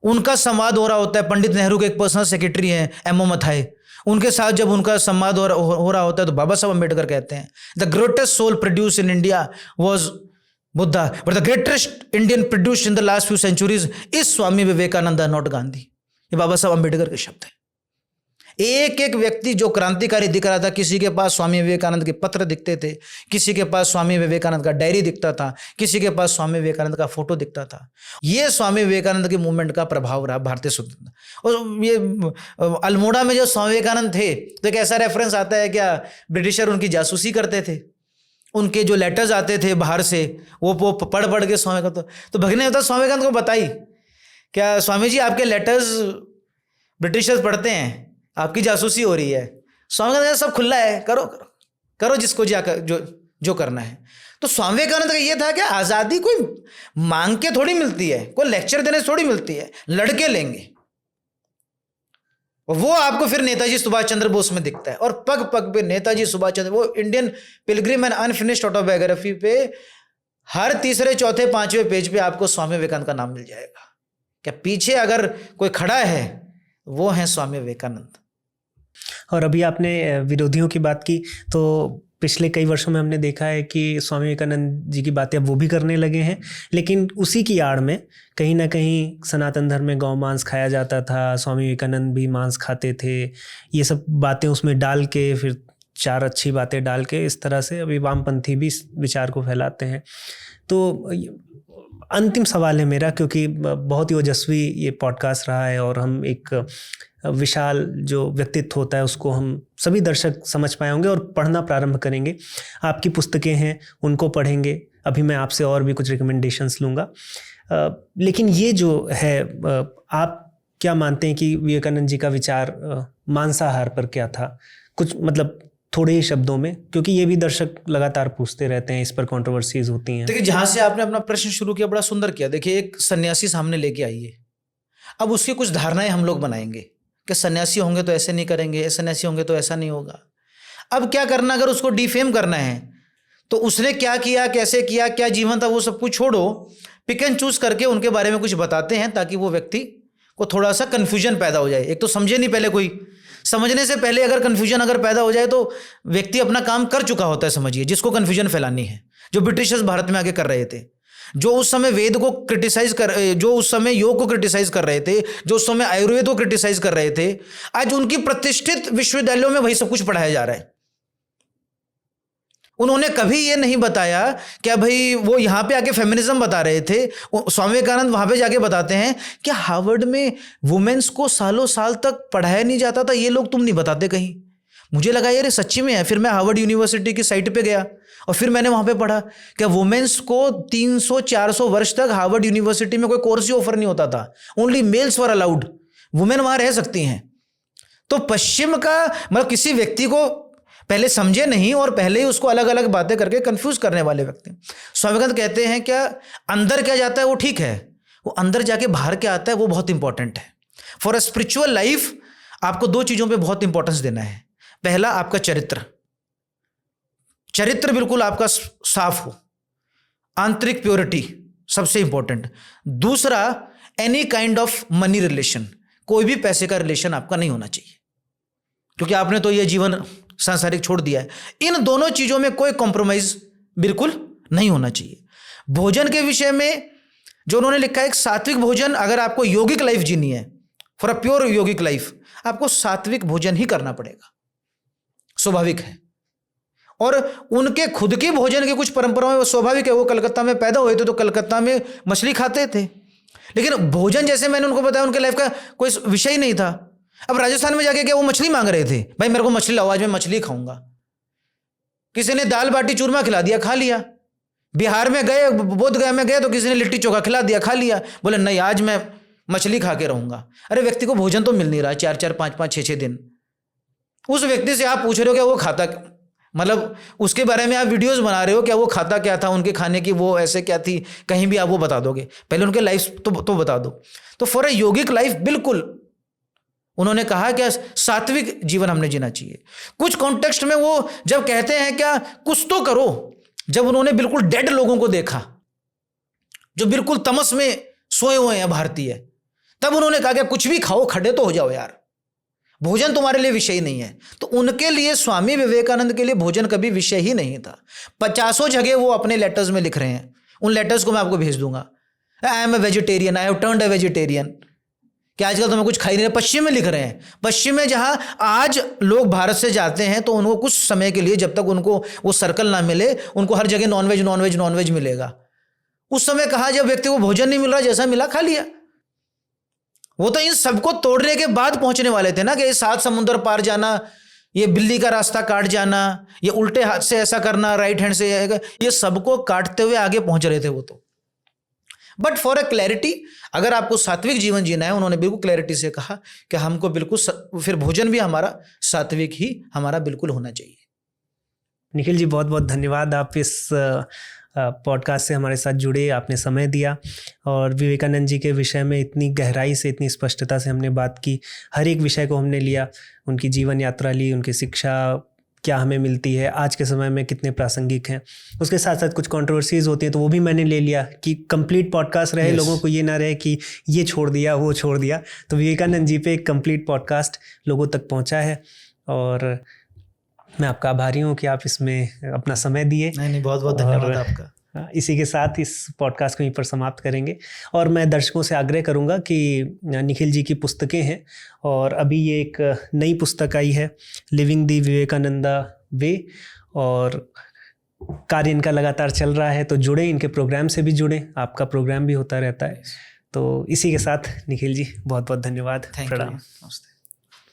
उनका संवाद हो रहा होता है, पंडित नेहरू के एक पर्सनल सेक्रेटरी हैं एमओ मथाई, उनके साथ जब उनका संवाद हो रहा होता है तो बाबा साहब अंबेडकर कहते हैं, the greatest soul produce in India was Buddha, but the greatest Indian produced in the last few centuries is Swami Vivekananda, not Gandhi. ये बाबा साहब अंबेडकर के शब्द हैं। एक एक व्यक्ति जो क्रांतिकारी दिख रहा था, किसी के पास स्वामी विवेकानंद के पत्र दिखते थे, किसी के पास स्वामी विवेकानंद का डायरी दिखता था, किसी के पास स्वामी विवेकानंद का फोटो दिखता था। ये स्वामी विवेकानंद के मूवमेंट का प्रभाव रहा भारतीय स्वतंत्रता। और ये अल्मोड़ा में जो स्वामी विवेकानंद थे, तो एक ऐसा रेफरेंस आता है, क्या ब्रिटिशर उनकी जासूसी करते थे, उनके जो लेटर्स आते थे बाहर से, वो पढ़ के स्वामी का तो भगने होता स्वामी विवेकानंद को बताई, क्या स्वामी जी आपके लेटर्स ब्रिटिशर्स पढ़ते हैं, आपकी जासूसी हो रही है। स्वामी विवेकानंद सब खुला है, करो करो करो जिसको जो करना है। तो स्वामी विवेकानंद का ये था कि आज़ादी कोई मांग के थोड़ी मिलती है, कोई लेक्चर देने से थोड़ी मिलती है, लड़के लेंगे। वो आपको फिर नेताजी सुभाष चंद्र बोस में दिखता है, और पग पग पे नेताजी सुभाष चंद्र, वो Indian pilgrim and unfinished autobiography पे हर तीसरे चौथे पांचवें पेज पे आपको स्वामी विवेकानंद का नाम मिल जाएगा। क्या पीछे अगर कोई खड़ा है वो है स्वामी विवेकानंद। और अभी आपने विरोधियों की बात की, तो पिछले कई वर्षों में हमने देखा है कि स्वामी विवेकानंद जी की बातें अब वो भी करने लगे हैं, लेकिन उसी की आड़ में कहीं ना कहीं सनातन धर्म में गौ मांस खाया जाता था, स्वामी विवेकानंद भी मांस खाते थे, ये सब बातें उसमें डाल के, फिर 4 अच्छी बातें डाल के, इस तरह से अभी वामपंथी भी इस विचार को फैलाते हैं। तो अंतिम सवाल है मेरा, क्योंकि बहुत ही ओजस्वी ये पॉडकास्ट रहा है और हम एक विशाल जो व्यक्तित्व होता है उसको हम सभी दर्शक समझ पाए होंगे और पढ़ना प्रारंभ करेंगे। आपकी पुस्तकें हैं, उनको पढ़ेंगे, अभी मैं आपसे और भी कुछ रिकमेंडेशंस लूँगा। लेकिन ये जो है, आप क्या मानते हैं कि विवेकानंद जी का विचार मांसाहार पर क्या था? कुछ मतलब थोड़े ही शब्दों में, क्योंकि ये भी दर्शक लगातार पूछते रहते हैं, इस पर कंट्रोवर्सीज होती हैं। देखिए, जहाँ से आपने अपना प्रश्न शुरू किया बड़ा सुंदर किया। देखिए, एक सन्यासी सामने लेके आइए, अब उसकी कुछ धारणाएं हम लोग बनाएंगे कि सन्यासी होंगे तो ऐसे नहीं करेंगे, सन्यासी होंगे तो ऐसा नहीं होगा। अब क्या करना, अगर उसको डिफेम करना है तो उसने क्या किया, कैसे किया, क्या जीवन था, वो सब कुछ छोड़ो, पिक एंड चूज करके उनके बारे में कुछ बताते हैं ताकि वो व्यक्ति को थोड़ा सा कन्फ्यूजन पैदा हो जाए। एक तो समझे नहीं पहले, कोई समझने से पहले अगर कन्फ्यूजन अगर पैदा हो जाए तो व्यक्ति अपना काम कर चुका होता है। समझिए, जिसको कन्फ्यूजन फैलानी है, जो ब्रिटिशर्स भारत में आके कर रहे थे, जो उस समय वेद को क्रिटिसाइज कर, जो उस समय योग को क्रिटिसाइज कर रहे थे, जो उस समय आयुर्वेद को क्रिटिसाइज कर रहे थे, आज उनकी प्रतिष्ठित विश्वविद्यालयों में वही सब कुछ पढ़ाया जा रहा है। उन्होंने कभी ये नहीं बताया क्या भाई वो यहाँ पे आके फेमिनिज्म बता रहे थे। स्वामी विवेकानंद वहाँ पे जाके बताते हैं कि हार्वर्ड में वुमेन्स को सालों साल तक पढ़ाया नहीं जाता था, ये लोग तुम नहीं बताते कहीं। मुझे लगा यार ये सच्ची में है। फिर मैं हार्वर्ड यूनिवर्सिटी की साइट पे गया और फिर मैंने वहाँ पे पढ़ा कि वुमेन्स को 300-400 वर्ष तक हार्वर्ड यूनिवर्सिटी में कोई कोर्स ही ऑफर नहीं होता था, only mails were allowed, women वहाँ रह सकती हैं। तो पश्चिम का मतलब किसी व्यक्ति को पहले समझे नहीं और पहले ही उसको अलग अलग बातें करके कंफ्यूज करने वाले व्यक्ति। स्वामी विवेकानंद कहते हैं क्या अंदर क्या जाता है वो ठीक है, वो अंदर जाके बाहर क्या आता है वो बहुत इंपॉर्टेंट है। फॉर अ स्पिरिचुअल लाइफ आपको दो चीजों पे बहुत इंपॉर्टेंस देना है। पहला आपका चरित्र, चरित्र बिल्कुल आपका साफ हो, आंतरिक प्योरिटी सबसे इंपॉर्टेंट। दूसरा any kind of money relation, कोई भी पैसे का रिलेशन आपका नहीं होना चाहिए, क्योंकि आपने तो ये जीवन सांसारिक छोड़ दिया है। इन दोनों चीजों में कोई कॉम्प्रोमाइज बिल्कुल नहीं होना चाहिए। भोजन के विषय में जो उन्होंने लिखा है, एक सात्विक भोजन, अगर आपको यौगिक लाइफ जीनी है, फॉर अ प्योर यौगिक लाइफ, आपको सात्विक भोजन ही करना पड़ेगा, स्वाभाविक है। और उनके खुद के भोजन की कुछ परंपराएं स्वाभाविक है। वो कलकत्ता में पैदा हुए थे तो कलकत्ता में मछली खाते थे, लेकिन भोजन जैसे मैंने उनको बताया उनके लाइफ का कोई विषय ही नहीं था। अब राजस्थान में जाके क्या वो मछली मांग रहे थे, भाई मेरे को मछली लाओ, आज मैं मछली खाऊंगा। किसी ने दाल बाटी चूरमा खिला दिया, खा लिया। बिहार में गए, बोध गया में गए तो किसी ने लिट्टी चोखा खिला दिया, खा लिया। बोले नहीं आज मैं मछली खा के रहूंगा। अरे व्यक्ति को भोजन तो मिल नहीं रहा 4-4, 5-5, 6-6 दिन। उस व्यक्ति से आप पूछ रहे हो क्या वो खाता, मतलब उसके बारे में आप वीडियोस बना रहे हो क्या वो खाता क्या था, उनके खाने की वो ऐसे क्या थी, कहीं भी आप वो बता दोगे। पहले उनके लाइफ तो बता दो। तो फॉर अ योगिक लाइफ बिल्कुल उन्होंने कहा कि सात्विक जीवन हमने जीना चाहिए। कुछ कॉन्टेक्स्ट में वो जब कहते हैं क्या कुछ तो करो, जब उन्होंने बिल्कुल डेड लोगों को देखा जो बिल्कुल तमस में सोए हुए हैं भारतीय, तब उन्होंने कहा कि कुछ भी खाओ, खड़े तो हो जाओ यार, भोजन तुम्हारे लिए विषय नहीं है। तो उनके लिए, स्वामी विवेकानंद के लिए भोजन कभी विषय ही नहीं था। 50 जगह वो अपने लेटर्स में लिख रहे हैं, उन लेटर्स को मैं आपको भेज दूंगा। I am a vegetarian, I have turned a vegetarian, कि आजकल तो मैं कुछ खा ही नहीं रहा। पश्चिम में लिख रहे हैं, पश्चिम में जहां आज लोग भारत से जाते हैं तो उनको कुछ समय के लिए, जब तक उनको वो सर्कल ना मिले, उनको हर जगह नॉनवेज नॉनवेज नॉनवेज मिलेगा। उस समय कहा जब व्यक्ति को भोजन नहीं मिल रहा, जैसा मिला खा लिया। वो तो इन सबको तोड़ने के बाद पहुंचने वाले थे ना, कि ये 7 समुद्र पार जाना, ये बिल्ली का रास्ता काट जाना, ये उल्टे हाथ से ऐसा करना, राइट हैंड से, ये सबको काटते हुए आगे पहुंच रहे थे वो तो। बट फॉर ए क्लैरिटी, अगर आपको सात्विक जीवन जीना है, उन्होंने बिल्कुल क्लैरिटी से कहा कि हमको बिल्कुल फिर भोजन भी हमारा सात्विक ही हमारा बिल्कुल होना चाहिए। निखिल जी बहुत बहुत धन्यवाद, आप इस पॉडकास्ट से हमारे साथ जुड़े, आपने समय दिया और विवेकानंद जी के विषय में इतनी गहराई से, इतनी स्पष्टता से हमने बात की। हर एक विषय को हमने लिया, उनकी जीवन यात्रा ली, उनकी शिक्षा क्या हमें मिलती है, आज के समय में कितने प्रासंगिक हैं। उसके साथ साथ कुछ कंट्रोवर्सीज होती हैं तो वो भी मैंने ले लिया कि कंप्लीट पॉडकास्ट रहे, लोगों को ये ना रहे कि ये छोड़ दिया वो छोड़ दिया। तो विवेकानंद जी पे एक कंप्लीट पॉडकास्ट लोगों तक पहुंचा है और मैं आपका आभारी हूँ कि आप इसमें अपना समय दिए। नहीं, बहुत बहुत धन्यवाद आपका। इसी के साथ इस पॉडकास्ट को यहीं पर समाप्त करेंगे और मैं दर्शकों से आग्रह करूंगा कि निखिल जी की पुस्तकें हैं और अभी ये एक नई पुस्तक आई है, लिविंग द विवेकानंदा वे, और कार्य इनका लगातार चल रहा है। तो जुड़े, इनके प्रोग्राम से भी जुड़े, आपका प्रोग्राम भी होता रहता है। तो इसी के साथ निखिल जी बहुत बहुत धन्यवाद, प्रणाम। नमस्ते।